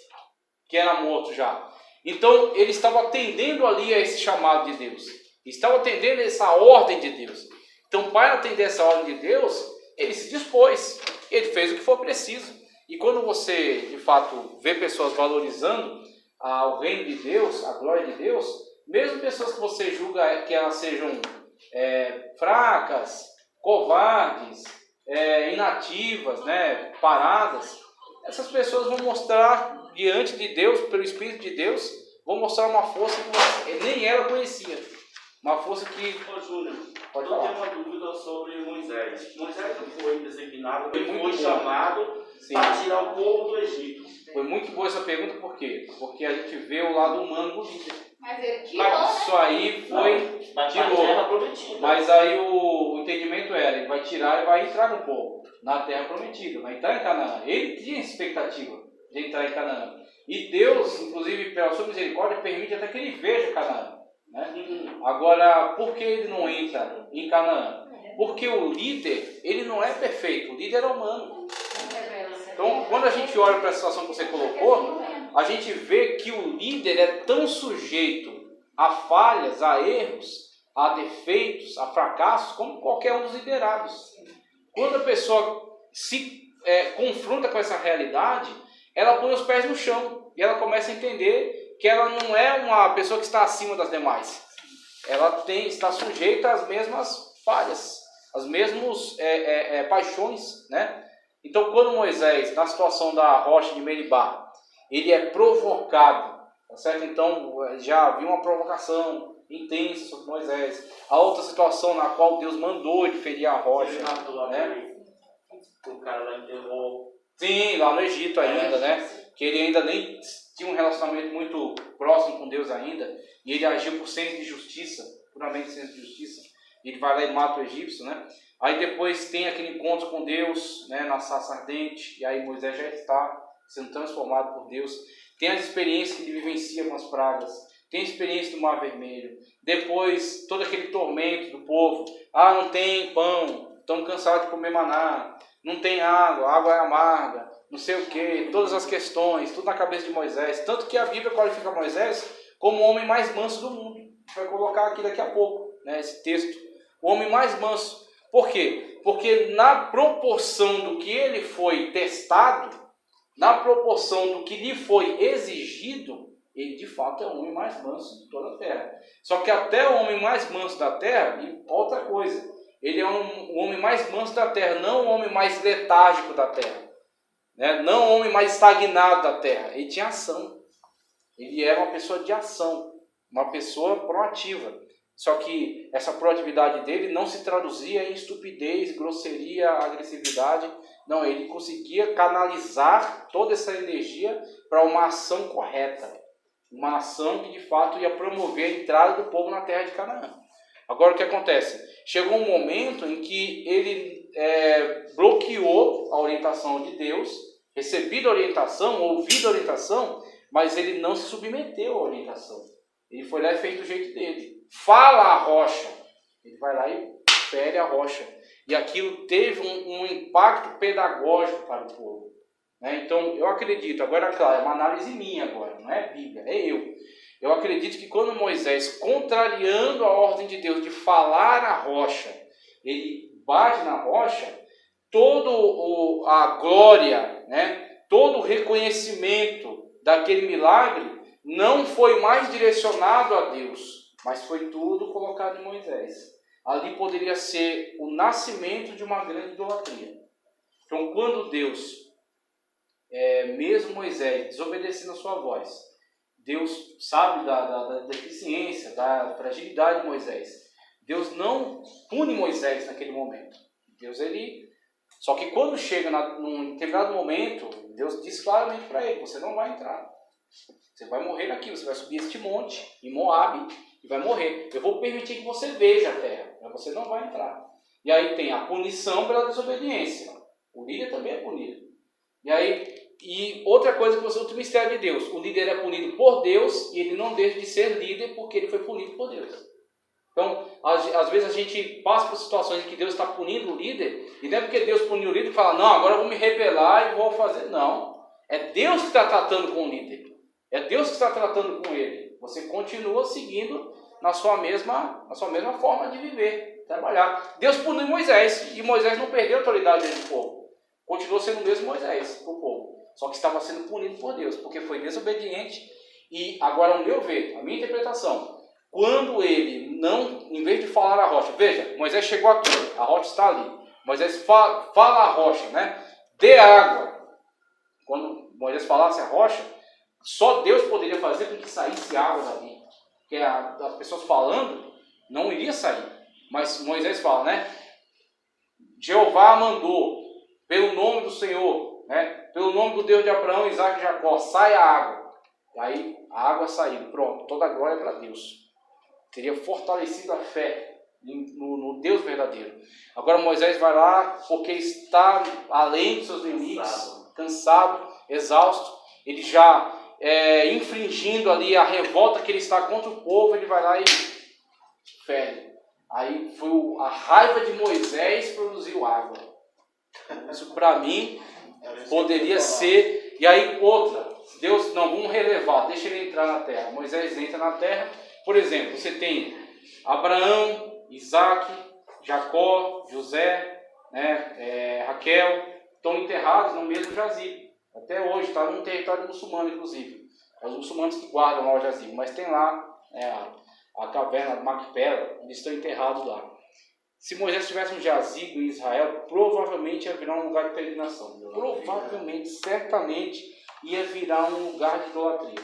que era morto já. Então, ele estava atendendo ali a esse chamado de Deus. Estava atendendo a essa ordem de Deus. Então, para atender essa ordem de Deus, ele se dispôs. Ele fez o que for preciso. E quando você, de fato, vê pessoas valorizando o reino de Deus, a glória de Deus, mesmo pessoas que você julga que elas sejam fracas, covardes, inativas, né, paradas, essas pessoas vão mostrar diante de Deus, pelo Espírito de Deus, vão mostrar uma força que nem ela conhecia. Uma força que... Ô Júnior, Pode eu falar. tenho uma dúvida sobre Moisés. Moisés não foi designado, Foi ele muito foi bom. chamado Sim. para tirar o povo do Egito. Foi muito boa essa pergunta, por quê? Porque a gente vê o lado humano do líder. Mas ele tirou, Mas né? isso aí foi... Mas para a tirou. terra prometida. Mas aí o entendimento era, ele vai tirar e vai entrar no povo, na terra prometida, vai entrar em Canaã. Ele tinha expectativa de entrar em Canaã. E Deus, inclusive, pela sua misericórdia, permite até que ele veja Canaã. Né? Agora, por que ele não entra em Canaã? Porque o líder, ele não é perfeito, o líder é humano. Então, quando a gente olha para a situação que você colocou, a gente vê que o líder é tão sujeito a falhas, a erros, a defeitos, a fracassos, como qualquer um dos liderados. Quando a pessoa se confronta com essa realidade, ela põe os pés no chão e ela começa a entender que ela não é uma pessoa que está acima das demais. Ela está sujeita às mesmas falhas, às mesmas paixões, né? Então, quando Moisés, na situação da rocha de Meribá, ele é provocado, tá certo? Então, já havia uma provocação intensa sobre Moisés. A outra situação na qual Deus mandou ele ferir a rocha, Ele matou lá, né? o cara lá enterrou. Sim, lá no Egito ainda, né? Que ele ainda nem tinha um relacionamento muito próximo com Deus ainda. E ele agiu por senso de justiça, puramente senso de justiça. E ele vai lá e mata o egípcio, né? Aí depois tem aquele encontro com Deus, né, na sarça ardente. E aí Moisés já está sendo transformado por Deus. Tem as experiências que ele vivencia com as pragas. Tem a experiência do Mar Vermelho. Depois, todo aquele tormento do povo. Ah, não tem pão. estamos cansados de comer maná, não tem água, a água é amarga, não sei o que, todas as questões, tudo na cabeça de Moisés. Tanto que a Bíblia qualifica Moisés como o homem mais manso do mundo. A gente vai colocar aqui daqui a pouco, né, esse texto. O homem mais manso. Por quê? Porque na proporção do que ele foi testado, na proporção do que lhe foi exigido, ele de fato é o homem mais manso de toda a terra. Só que até o homem mais manso da terra, e outra coisa, ele é o homem mais manso da terra, não o homem mais letárgico da terra, né? Não o homem mais estagnado da terra. Ele tinha ação. Ele era uma pessoa de ação, uma pessoa proativa. Só que essa proatividade dele não se traduzia em estupidez, grosseria, agressividade. Não, ele conseguia canalizar toda essa energia para uma ação correta. Uma ação que de fato ia promover a entrada do povo na terra de Canaã. Agora o que acontece? Chegou um momento em que ele bloqueou a orientação de Deus, recebido a orientação, ouvido a orientação, mas ele não se submeteu à orientação. Ele foi lá e fez do jeito dele. Fala a rocha. Ele vai lá e fere a rocha. E aquilo teve um impacto pedagógico para o povo. Né? Então, eu acredito, agora, claro, é uma análise minha agora, não é Bíblia, é eu. Eu acredito que quando Moisés, contrariando a ordem de Deus de falar a rocha, ele bate na rocha, toda a glória, né? Todo o reconhecimento daquele milagre não foi mais direcionado a Deus, mas foi tudo colocado em Moisés. Ali poderia ser o nascimento de uma grande idolatria. Então, quando Deus, mesmo Moisés, desobedecendo a sua voz, Deus sabe da deficiência, da fragilidade de Moisés. Deus não pune Moisés naquele momento. Deus, só que quando chega num determinado momento, Deus diz claramente para ele, você não vai entrar. Você vai morrer aqui, você vai subir este monte, em Moabe, e vai morrer. Eu vou permitir que você veja a terra, mas você não vai entrar. E aí tem a punição pela desobediência. O líder também é punido. E outra coisa, outro mistério de Deus. O líder é punido por Deus e ele não deixa de ser líder porque ele foi punido por Deus. Então, às vezes a gente passa por situações em que Deus está punindo o líder, e não é porque Deus puniu o líder e fala, não, agora eu vou me rebelar e vou fazer. Não. É Deus que está tratando com o líder. É Deus que está tratando com ele. Você continua seguindo na sua mesma forma de viver, trabalhar. Deus puniu Moisés, e Moisés não perdeu a autoridade do povo. Continuou sendo o mesmo Moisés para o povo. Só que estava sendo punido por Deus, porque foi desobediente. E agora, ao meu ver, a minha interpretação, quando ele não, em vez de falar a rocha, veja, Moisés chegou aqui, a rocha está ali. Moisés fala a rocha, né? Dê água. Quando Moisés falasse a rocha, só Deus poderia fazer com que saísse água dali. Porque as pessoas falando, não iria sair. Mas Moisés fala, né? Jeová mandou, pelo nome do Senhor, né? Pelo nome do Deus de Abraão, Isaac e Jacó, sai a água. Aí a água saiu, pronto, toda a glória para Deus. Teria fortalecido a fé no Deus verdadeiro. Agora Moisés vai lá porque está além dos seus limites, cansado, exausto. Ele já infringindo ali a revolta que ele está contra o povo, ele vai lá e fere. Aí foi a raiva de Moisés produziu água. Isso para mim poderia ser. E aí outra, Deus, não, vamos relevar, deixa ele entrar na terra. Moisés entra na terra. Por exemplo, você tem Abraão, Isaac, Jacó, José, né, Raquel, estão enterrados no mesmo jazigo. Até hoje, está num território muçulmano, inclusive. É os muçulmanos que guardam lá o jazigo, mas tem lá a caverna de Macpela, eles estão enterrados lá. Se Moisés tivesse um jazigo em Israel, provavelmente ia virar um lugar de peregrinação. Provavelmente, certamente, ia virar um lugar de idolatria.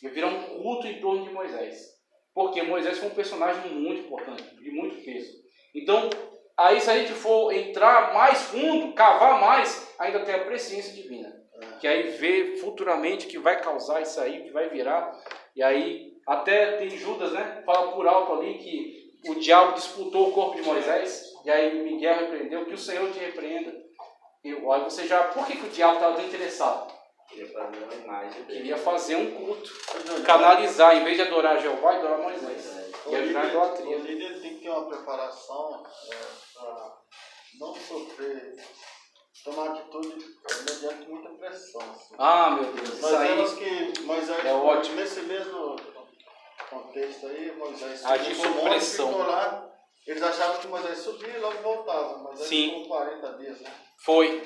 Ia virar um culto em torno de Moisés. Porque Moisés foi um personagem muito importante, de muito peso. Então, aí se a gente for entrar mais fundo, cavar mais, ainda tem a presciência divina. Que aí vê futuramente que vai causar isso aí, que vai virar. E aí, até tem Judas, né? Fala por alto ali que o diabo disputou o corpo de Moisés. E aí Miguel repreendeu, que o Senhor te repreenda. Aí você já... Por que o diabo estava tão interessado? Queria fazer uma imagem. Queria fazer um culto, canalizar, em vez de adorar Jeová, adorar Moisés. Ia virar idolatria. O líder tem que ter uma preparação para sofrer, tomar atitude mediante muita pressão. Assim. Ah, meu Deus, isso Mas aí elas que Moisés, é ótimo. nesse mesmo contexto aí, Moisés Agir sob monte, pressão. ficou lá, eles achavam que Moisés subia e logo voltava, mas aí Sim. ficou 40 dias, né? Foi.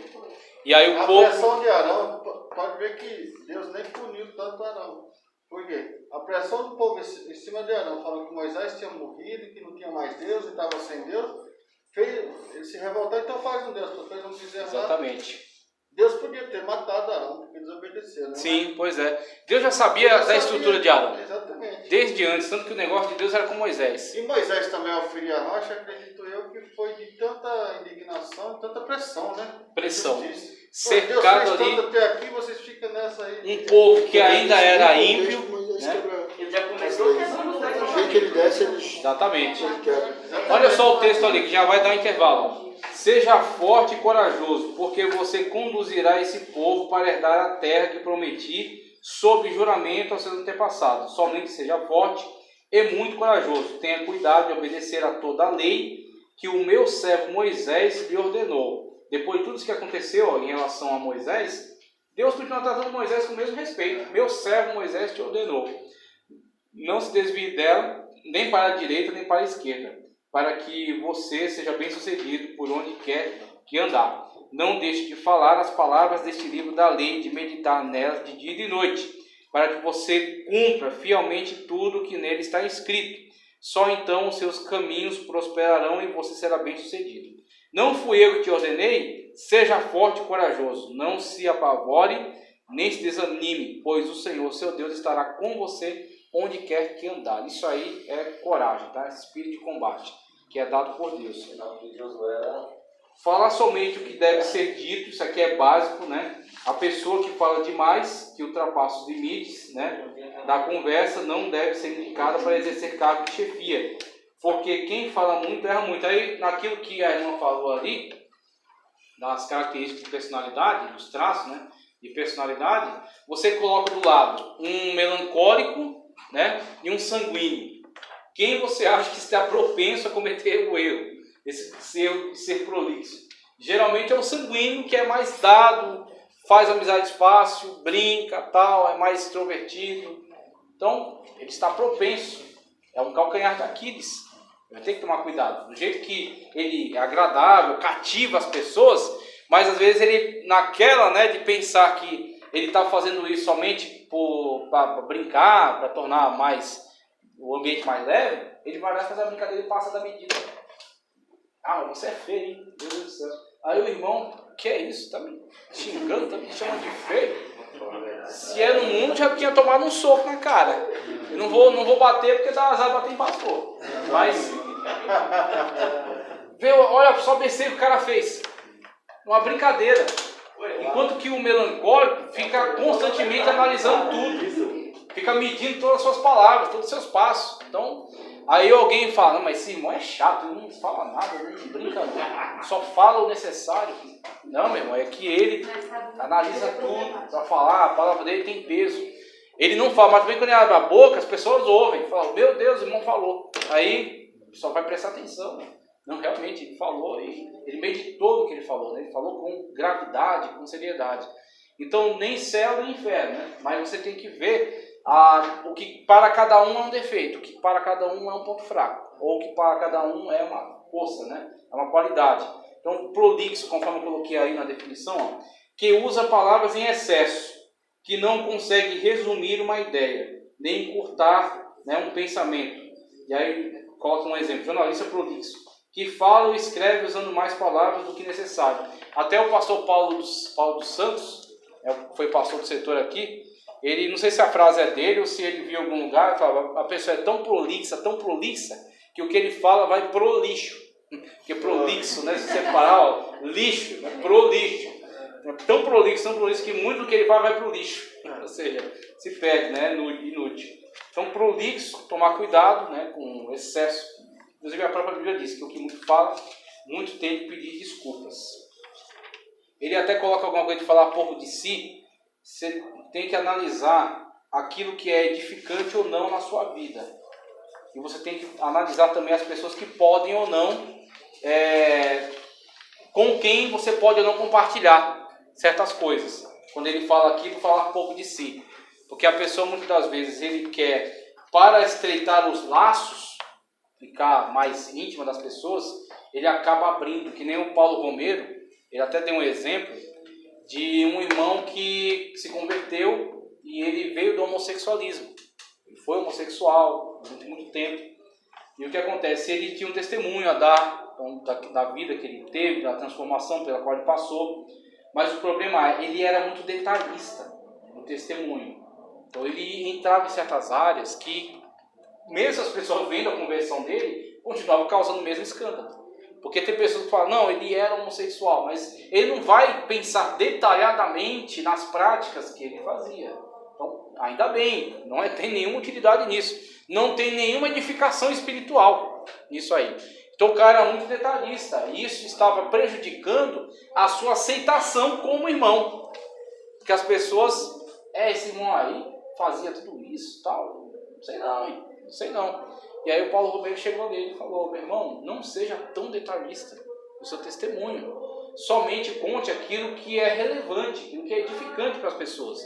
E aí o A povo... pressão de Arão, pode ver que Deus nem puniu tanto Arão. Por quê? A pressão do povo em cima de Arão, falando que Moisés tinha morrido, que não tinha mais Deus e estava sem Deus, fez ele se revoltar, então faz um Deus, fez um bezerro lá. Exatamente. Deus podia ter matado Arão, porque desobedeceu, né? Sim, pois é. Deus já sabia da estrutura de Arão. Exatamente. Desde antes, tanto que o negócio de Deus era com Moisés. E Moisés também ao ferir a rocha, acredito eu, que foi de tanta indignação, tanta pressão, né? Pressão. Deus Cercado fez ali, tanto até aqui, vocês ficam nessa aí. um povo que ainda era ímpio, né? Ele já começou quebrando os Do jeito que ele desce, ele Exatamente. quebra. Olha só o texto ali, que já vai dar um intervalo. Seja forte e corajoso, porque você conduzirá esse povo para herdar a terra que prometi, sob juramento aos seus antepassados. Somente seja forte e muito corajoso. Tenha cuidado de obedecer a toda a lei que o meu servo Moisés lhe ordenou. Depois de tudo isso que aconteceu em relação a Moisés, Deus continua tratando Moisés com o mesmo respeito. Meu servo Moisés te ordenou. Não se desvie dela, nem para a direita, nem para a esquerda, para que você seja bem sucedido por onde quer que andar. Não deixe de falar as palavras deste livro da lei, de meditar nelas de dia e de noite, para que você cumpra fielmente tudo que nele está escrito. Só então os seus caminhos prosperarão e você será bem sucedido. Não fui eu que te ordenei? Seja forte e corajoso. Não se apavore, nem se desanime, pois o Senhor, seu Deus, estará com você onde quer que andar. Isso aí é coragem, tá? Esse espírito de combate, que é dado por Deus. Falar somente o que deve ser dito, isso aqui é básico, né? A pessoa que fala demais, que ultrapassa os limites, né, da conversa, não deve ser indicada para exercer cargo de chefia. Porque quem fala muito erra muito. Aí, naquilo que a irmã falou ali, das características de personalidade, dos traços, né, de personalidade, você coloca do lado um melancólico, né, e um sanguíneo. Quem você acha que está propenso a cometer o erro? Esse erro de ser prolixo. Geralmente é o sanguíneo, que é mais dado, faz amizades fácil, brinca, tal, é mais extrovertido. Então, ele está propenso. É um calcanhar de Aquiles. Vai ter que tomar cuidado. Do jeito que ele é agradável, cativa as pessoas, mas às vezes ele, naquela, né, de pensar que ele está fazendo isso somente para brincar, para tornar mais o ambiente mais leve, ele vai lá fazer a brincadeira e passa da medida. Ah, mas você é feio, hein? Meu Deus do céu. Aí o irmão, que é isso? Tá me xingando, tá me chamando de feio? Se é no mundo, já tinha tomado um soco na cara. Eu não vou bater porque dá azar bater em pastor. Mas, olha só o besteira que o cara fez. Uma brincadeira. Enquanto que o melancólico fica constantemente analisando tudo. Fica medindo todas as suas palavras, todos os seus passos. Então, aí alguém fala, não, mas esse irmão é chato, ele não fala nada, ele não brinca, só fala o necessário. Não, meu irmão, é que ele analisa tudo para falar, a palavra dele tem peso. Ele não fala, mas também quando ele abre a boca, as pessoas ouvem, falam, meu Deus, o irmão falou. Aí só vai prestar atenção, né? Não, realmente, ele falou, e ele meditou no que ele falou, né? Ele falou com gravidade, com seriedade. Então, nem céu nem inferno, né? Mas você tem que ver o que para cada um é um defeito, o que para cada um é um ponto fraco, ou o que para cada um é uma força, né? É uma qualidade. Então, prolixo, conforme eu coloquei aí na definição, ó, que usa palavras em excesso, que não consegue resumir uma ideia, nem encurtar, né, um pensamento. E aí, coloca um exemplo, jornalista prolixo, que fala ou escreve usando mais palavras do que necessário. Até o pastor Paulo dos Santos, foi pastor do setor aqui, ele, não sei se a frase é dele ou se ele viu em algum lugar, ele fala, a pessoa é tão prolixa, que o que ele fala vai pro lixo. Porque prolixo, né? Se separar, ó, lixo, né? Prolixo. É tão prolixo que muito do que ele fala vai pro lixo. Ou seja, se perde, né? Inútil. Então, prolixo, tomar cuidado, né, com excesso. Inclusive a própria Bíblia diz que o que muito fala, muito tem que pedir desculpas. Ele até coloca alguma coisa de falar pouco de si. Você tem que analisar aquilo que é edificante ou não na sua vida. E você tem que analisar também as pessoas que podem ou não com quem você pode ou não compartilhar certas coisas. Quando ele fala aqui, vou falar um pouco de si. Porque a pessoa, muitas das vezes, ele quer, para estreitar os laços, ficar mais íntima das pessoas, ele acaba abrindo, que nem o Paulo Romero, ele até tem um exemplo de um irmão que se converteu e ele veio do homossexualismo. Ele foi homossexual durante muito tempo. E o que acontece? Ele tinha um testemunho a dar da vida que ele teve, da transformação pela qual ele passou. Mas o problema é, ele era muito detalhista no testemunho. Então ele entrava em certas áreas que, mesmo as pessoas vendo a conversão dele, continuavam causando o mesmo escândalo. Porque tem pessoas que falam, não, ele era homossexual, mas ele não vai pensar detalhadamente nas práticas que ele fazia. Então, ainda bem, não tem nenhuma utilidade nisso. Não tem nenhuma edificação espiritual nisso aí. Então o cara era muito detalhista, e isso estava prejudicando a sua aceitação como irmão. Porque as pessoas, esse irmão aí fazia tudo isso, tal, não sei não. E aí o Paulo Romero chegou nele e falou, meu irmão, não seja tão detalhista no seu testemunho. Somente conte aquilo que é relevante, aquilo que é edificante para as pessoas.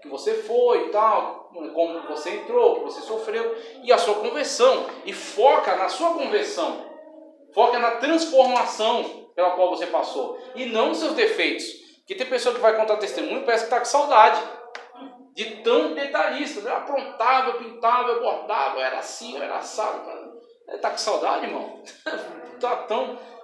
Que você foi e tal, como você entrou, que você sofreu, e a sua conversão. E foca na sua conversão. Foca na transformação pela qual você passou. E não nos seus defeitos. Porque tem pessoa que vai contar testemunho e parece que está com saudade. De tão detalhista. Eu aprontava, eu pintava, eu bordava, eu era assim, eu era assado. Está com saudade, irmão?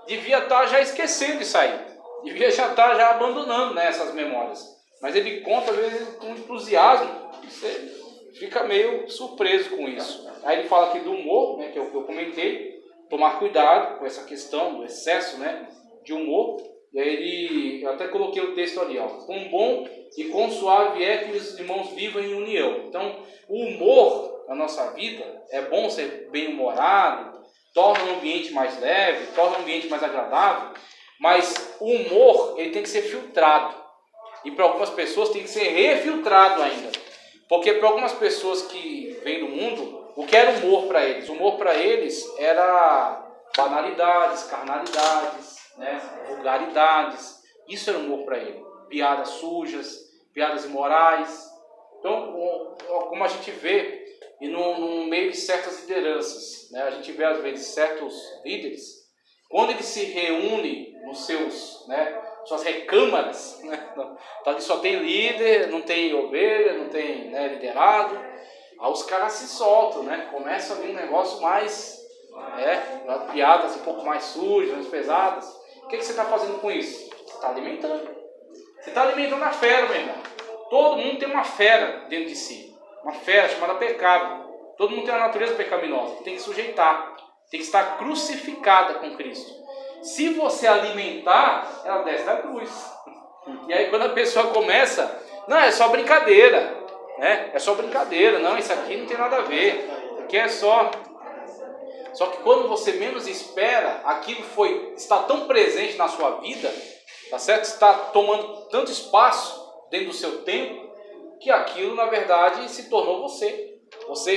Devia estar já esquecendo isso aí. Devia já estar já abandonando, né, essas memórias. Mas ele conta, às vezes, com entusiasmo. Você fica meio surpreso com isso. Aí ele fala aqui do humor, né, que eu comentei. Tomar cuidado com essa questão do excesso, né, de humor. E aí eu até coloquei o texto ali, ó. Com bom e com suave é que os irmãos vivam em união. Então, o humor na nossa vida é bom ser bem-humorado, torna o ambiente mais leve, torna o ambiente mais agradável, mas o humor ele tem que ser filtrado. E para algumas pessoas tem que ser refiltrado ainda. Porque para algumas pessoas que vêm do mundo, o que era humor para eles? O humor para eles era banalidades, carnalidades, né? Vulgaridades. Isso era humor para ele. Piadas sujas, piadas imorais. Então, como a gente vê, e no meio de certas lideranças, né? A gente vê às vezes certos líderes, quando eles se reúnem nos seus, né, suas recâmaras, né? Então, só tem líder, não tem ovelha, não tem, né, liderado. Aí os caras se soltam, né? Começa a vir um negócio mais, piadas um pouco mais sujas, mais pesadas. O que você está fazendo com isso? Você está alimentando. Você está alimentando a fera, meu irmão. Todo mundo tem uma fera dentro de si. Uma fera chamada pecado. Todo mundo tem uma natureza pecaminosa. Tem que sujeitar. Tem que estar crucificada com Cristo. Se você alimentar, ela desce da cruz. E aí quando a pessoa começa, não, é só brincadeira. Né? É só brincadeira. Não, isso aqui não tem nada a ver. Isso aqui é só... Só que quando você menos espera, aquilo está tão presente na sua vida, tá certo? Está tomando tanto espaço dentro do seu tempo, que aquilo, na verdade, se tornou você. Você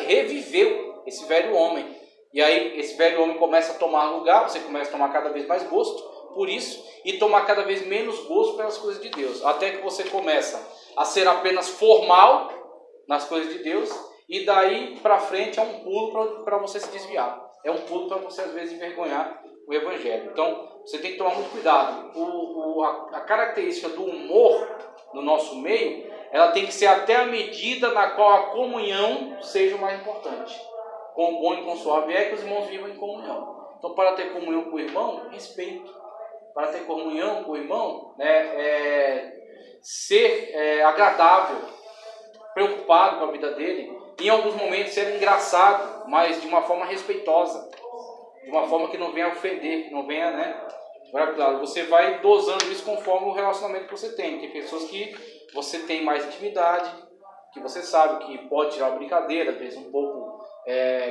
reviveu esse velho homem. E aí, esse velho homem começa a tomar lugar, você começa a tomar cada vez mais gosto por isso, e tomar cada vez menos gosto pelas coisas de Deus. Até que você começa a ser apenas formal nas coisas de Deus, e daí para frente é um pulo para você se desviar. É um pulo para você, às vezes, envergonhar o Evangelho. Então, você tem que tomar muito cuidado. A característica do humor no nosso meio, ela tem que ser até a medida na qual a comunhão seja o mais importante. Com bom e com suave é que os irmãos vivam em comunhão. Então, para ter comunhão com o irmão, respeito. Para ter comunhão com o irmão, né, ser agradável, preocupado com a vida dele. Em alguns momentos ser engraçado, mas de uma forma respeitosa. De uma forma que não venha ofender, que não venha, né? Agora, claro, você vai dosando isso conforme o relacionamento que você tem. Tem pessoas que você tem mais intimidade, que você sabe que pode tirar uma brincadeira, às vezes um pouco,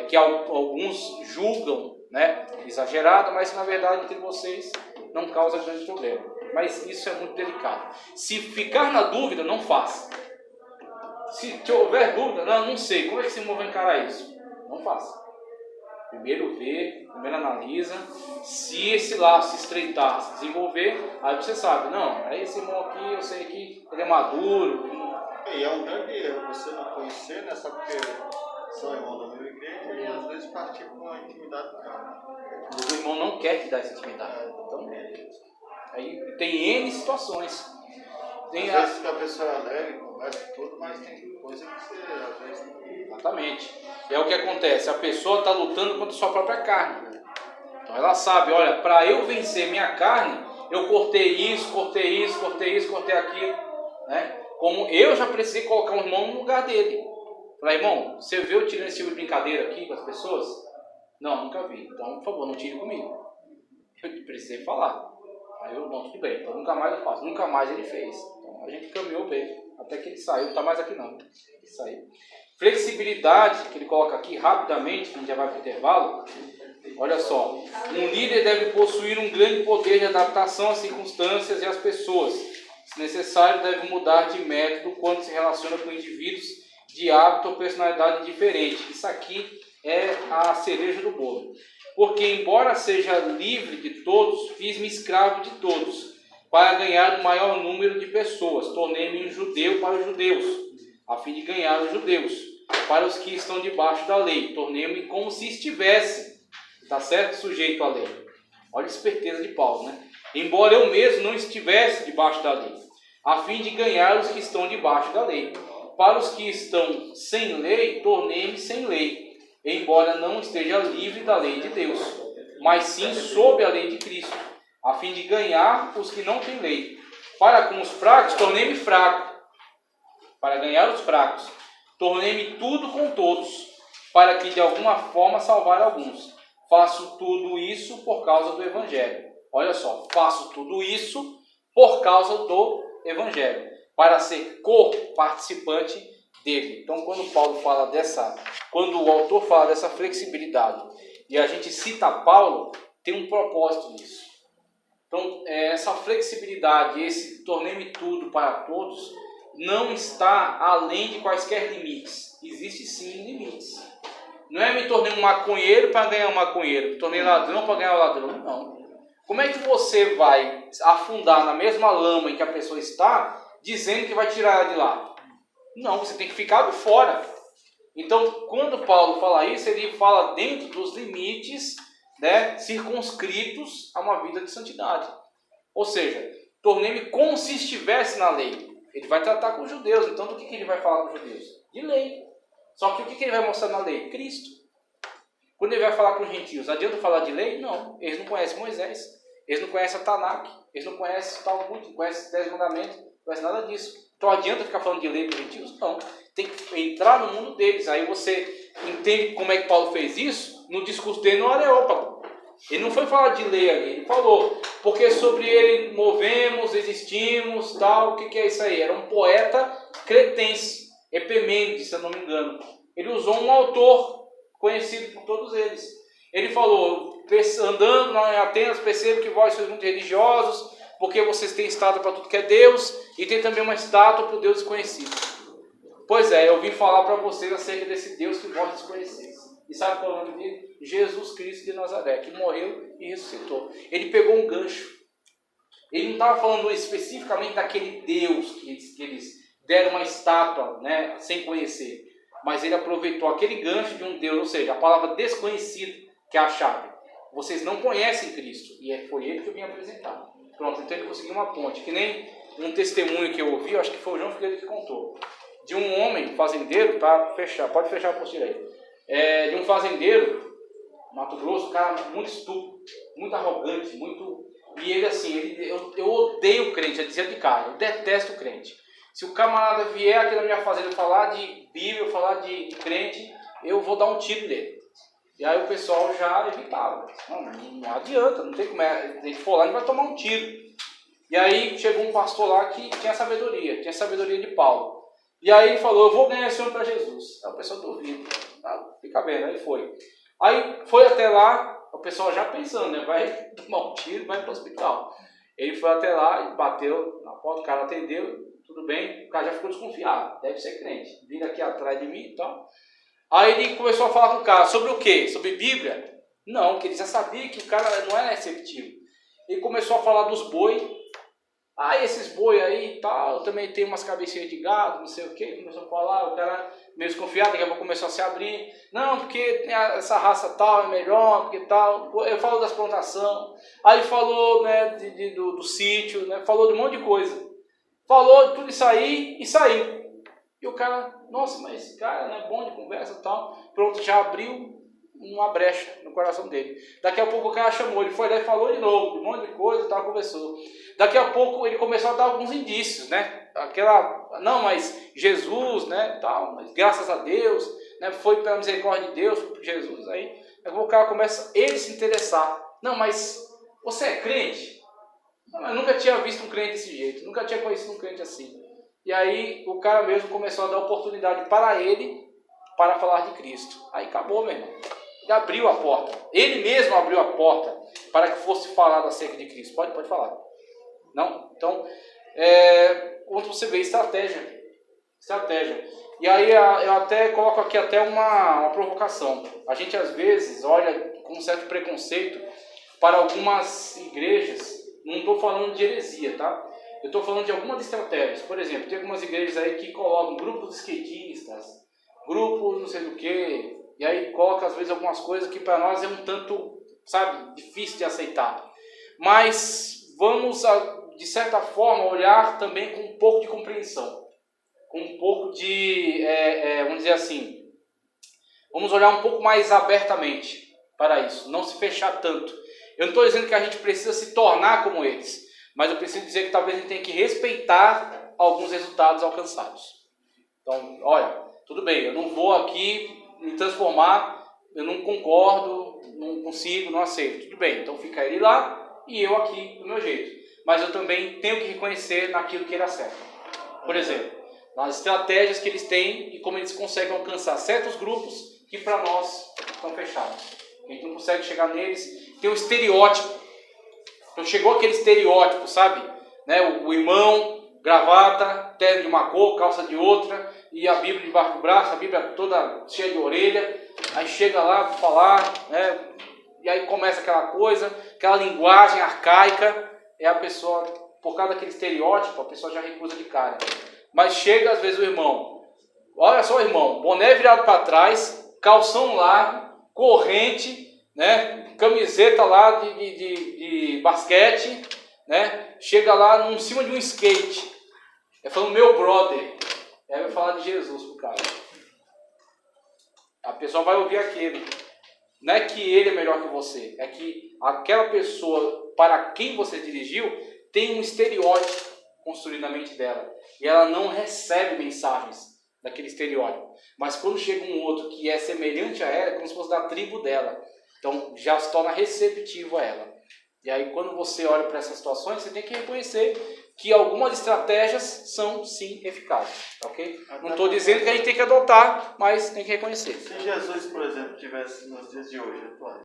que alguns julgam, né, exagerado, mas que na verdade entre vocês não causa grande problema. Mas isso é muito delicado. Se ficar na dúvida, não faça. Se houver dúvida, não sei, como é que esse irmão vai encarar isso? Não faça. Primeiro vê, primeiro analisa. Se esse laço se estreitar, se desenvolver, aí você sabe, não, é esse irmão aqui, eu sei que ele é maduro. E é um grande erro você não conhecer, né? Só porque são irmãos da mesma igreja e às vezes partir com uma intimidade maior. O irmão não quer te dar essa intimidade. Então, aí tem N situações. Tem Às vezes que a pessoa é alegre, conversa tudo, mas tem coisa que você às vezes não... Exatamente. É o que acontece, a pessoa está lutando contra a sua própria carne. Então ela sabe, olha, para eu vencer minha carne, eu cortei isso, cortei aquilo, né? Como eu já precisei colocar um irmão no lugar dele. Falei, irmão, você viu eu tirando esse tipo de brincadeira aqui com as pessoas? Não, nunca vi. Então, por favor, não tire comigo. Eu precisei falar. Aí eu, não, tudo bem, então nunca mais eu faço. Nunca mais ele fez. Então a gente caminhou bem. Até que ele saiu, não está mais aqui não. Ele saiu. Flexibilidade, que ele coloca aqui rapidamente, que a gente já vai para o intervalo. Olha só, um líder deve possuir um grande poder de adaptação às circunstâncias e às pessoas. Se necessário, deve mudar de método quando se relaciona com indivíduos de hábito ou personalidade diferente. Isso aqui é a cereja do bolo. Porque, embora seja livre de todos, fiz-me escravo de todos, para ganhar o maior número de pessoas. Tornei-me um judeu para os judeus, a fim de ganhar os judeus. Para os que estão debaixo da lei, tornei-me como se estivesse, está certo? Sujeito à lei. Olha a esperteza de Paulo, né? Embora eu mesmo não estivesse debaixo da lei, a fim de ganhar os que estão debaixo da lei. Para os que estão sem lei, tornei-me sem lei, embora não esteja livre da lei de Deus, mas sim sob a lei de Cristo, a fim de ganhar os que não têm lei. Para com os fracos, tornei-me fraco, para ganhar os fracos. Tornei-me tudo com todos, para que de alguma forma salvar alguns. Faço tudo isso por causa do Evangelho. Olha só, faço tudo isso por causa do Evangelho, para ser co-participante dele. Então, quando o autor fala dessa flexibilidade e a gente cita Paulo, tem um propósito nisso. Então, essa flexibilidade, esse tornei-me tudo para todos, não está além de quaisquer limites. Existe sim limites. Não é me tornei um maconheiro para ganhar um maconheiro, me tornei ladrão para ganhar um ladrão, não. Como é que você vai afundar na mesma lama em que a pessoa está, dizendo que vai tirar ela de lá? Não, você tem que ficar de fora. Então, quando Paulo fala isso, ele fala dentro dos limites, né, circunscritos a uma vida de santidade. Ou seja, tornei-me como se estivesse na lei. Ele vai tratar com os judeus, então do que ele vai falar com os judeus? De lei. Só que o que ele vai mostrar na lei? Cristo. Quando ele vai falar com os gentios, adianta falar de lei? Não, eles não conhecem Moisés, eles não conhecem a Tanakh, eles não conhecem o Talmud, não conhecem os 10 mandamentos, não conhecem nada disso. Então adianta ficar falando de lei para os gentios? Não, tem que entrar no mundo deles. Aí você entende como é que Paulo fez isso? No discurso dele no Areópago. Ele não foi falar de lei ali, ele falou, porque sobre ele movemos, existimos, tal, o que é isso aí? Era um poeta cretense, Epimênides, se eu não me engano. Ele usou um autor conhecido por todos eles. Ele falou, andando em Atenas, percebo que vós sois muito religiosos, porque vocês têm estátua para tudo que é Deus, e tem também uma estátua para o Deus desconhecido. Pois é, eu vim falar para vocês acerca desse Deus que vós desconheceis. E sabe qual é o nome dele? Jesus Cristo de Nazaré, que morreu e ressuscitou. Ele pegou um gancho. Ele não estava falando especificamente daquele Deus que eles deram uma estátua, né, sem conhecer. Mas ele aproveitou aquele gancho de um Deus, ou seja, a palavra desconhecido, que é a chave. Vocês não conhecem Cristo. E foi ele que eu vim apresentar. Pronto, então ele conseguiu uma ponte. Que nem um testemunho que eu ouvi, eu acho que foi o João Figueiredo que contou. De um homem fazendeiro, tá? Pode fechar a postilha aí. De um fazendeiro, Mato Grosso, um cara muito estúpido, muito arrogante, muito... E ele assim, eu odeio o crente, eu dizia de cara, eu detesto o crente. Se o camarada vier aqui na minha fazenda falar de Bíblia, falar de crente, eu vou dar um tiro nele. E aí o pessoal já evitava. Não adianta, não tem como é. A gente for lá, a gente vai tomar um tiro. E aí chegou um pastor lá que tinha sabedoria de Paulo. E aí ele falou, eu vou ganhar esse homem para Jesus. Aí o pessoal duvida. Fica bem, aí foi. Aí foi até lá, o pessoal já pensando, né? Vai tomar um tiro, vai para o hospital. Ele foi até lá e bateu na porta, o cara atendeu, tudo bem, o cara já ficou desconfiado, deve ser crente, vindo aqui atrás de mim e tal. Aí ele começou a falar com o cara, sobre o quê? Sobre Bíblia? Não, que ele já sabia que o cara não era receptivo. Ele começou a falar dos boi. Esses boi aí e tal, também tem umas cabecinhas de gado, não sei o que. Começou a falar, o cara meio desconfiado, daqui a pouco começou a se abrir. Não, porque essa raça tal é melhor, porque tal. Eu falo das plantações. Aí falou, né, do sítio, né, falou de um monte de coisa. Falou tudo isso aí e saiu. E o cara, nossa, mas esse cara não é bom de conversa e tal. Pronto, já abriu uma brecha no coração dele. Daqui a pouco o cara chamou, ele foi lá e falou de novo, um monte de coisa e tal, conversou. Daqui a pouco ele começou a dar alguns indícios, né? Não, mas Jesus, né, tal, mas graças a Deus, né, foi pela misericórdia de Deus, foi por Jesus, aí o cara começa ele se interessar. Não, mas você é crente? Não, eu nunca tinha visto um crente desse jeito, nunca tinha conhecido um crente assim. E aí o cara mesmo começou a dar oportunidade para ele para falar de Cristo. Aí acabou, meu irmão. Ele abriu a porta. Ele mesmo abriu a porta para que fosse falado acerca de Cristo. Pode falar. Não? Então, quando você vê estratégia. E aí eu até coloco aqui até uma provocação. A gente às vezes olha com um certo preconceito para algumas igrejas. Não estou falando de heresia, tá? Eu estou falando de algumas estratégias. Por exemplo, tem algumas igrejas aí que colocam grupos de skatistas, grupos não sei do que, e aí coloca às vezes algumas coisas que para nós é um tanto, sabe, difícil de aceitar. Mas vamos, de certa forma, olhar também com um pouco de compreensão, com um pouco de, vamos dizer assim, vamos olhar um pouco mais abertamente para isso, não se fechar tanto. Eu não estou dizendo que a gente precisa se tornar como eles, mas eu preciso dizer que talvez a gente tenha que respeitar alguns resultados alcançados. Então, olha, tudo bem, eu não vou aqui me transformar, eu não concordo, não consigo, não aceito. Tudo bem, então fica ele lá e eu aqui do meu jeito. Mas eu também tenho que reconhecer naquilo que ele acerta. Por exemplo, nas estratégias que eles têm e como eles conseguem alcançar certos grupos que para nós estão fechados. A gente não consegue chegar neles. Tem um estereótipo. Então chegou aquele estereótipo, sabe? Né? O irmão, gravata, terno de uma cor, calça de outra, e a Bíblia debaixo do braço, a Bíblia toda cheia de orelha. Aí chega lá para falar, né? E aí começa aquela coisa, aquela linguagem arcaica. É a pessoa, por causa daquele estereótipo, a pessoa já recusa de cara. Mas chega às vezes o irmão, olha só o irmão, boné virado para trás, calção largo, corrente, né? Camiseta lá de basquete, né? Chega lá em cima de um skate, falando meu brother, aí vai falar de Jesus pro cara. A pessoa vai ouvir aquele. Não é que ele é melhor que você, é que aquela pessoa para quem você dirigiu tem um estereótipo construído na mente dela. E ela não recebe mensagens daquele estereótipo. Mas quando chega um outro que é semelhante a ela, é como se fosse da tribo dela. Então já se torna receptivo a ela. E aí quando você olha para essas situações, você tem que reconhecer que algumas estratégias são sim eficazes. Ok? Não estou dizendo que a gente tem que adotar, mas tem que reconhecer. Se Jesus, por exemplo, tivesse nos dias de hoje, atuais,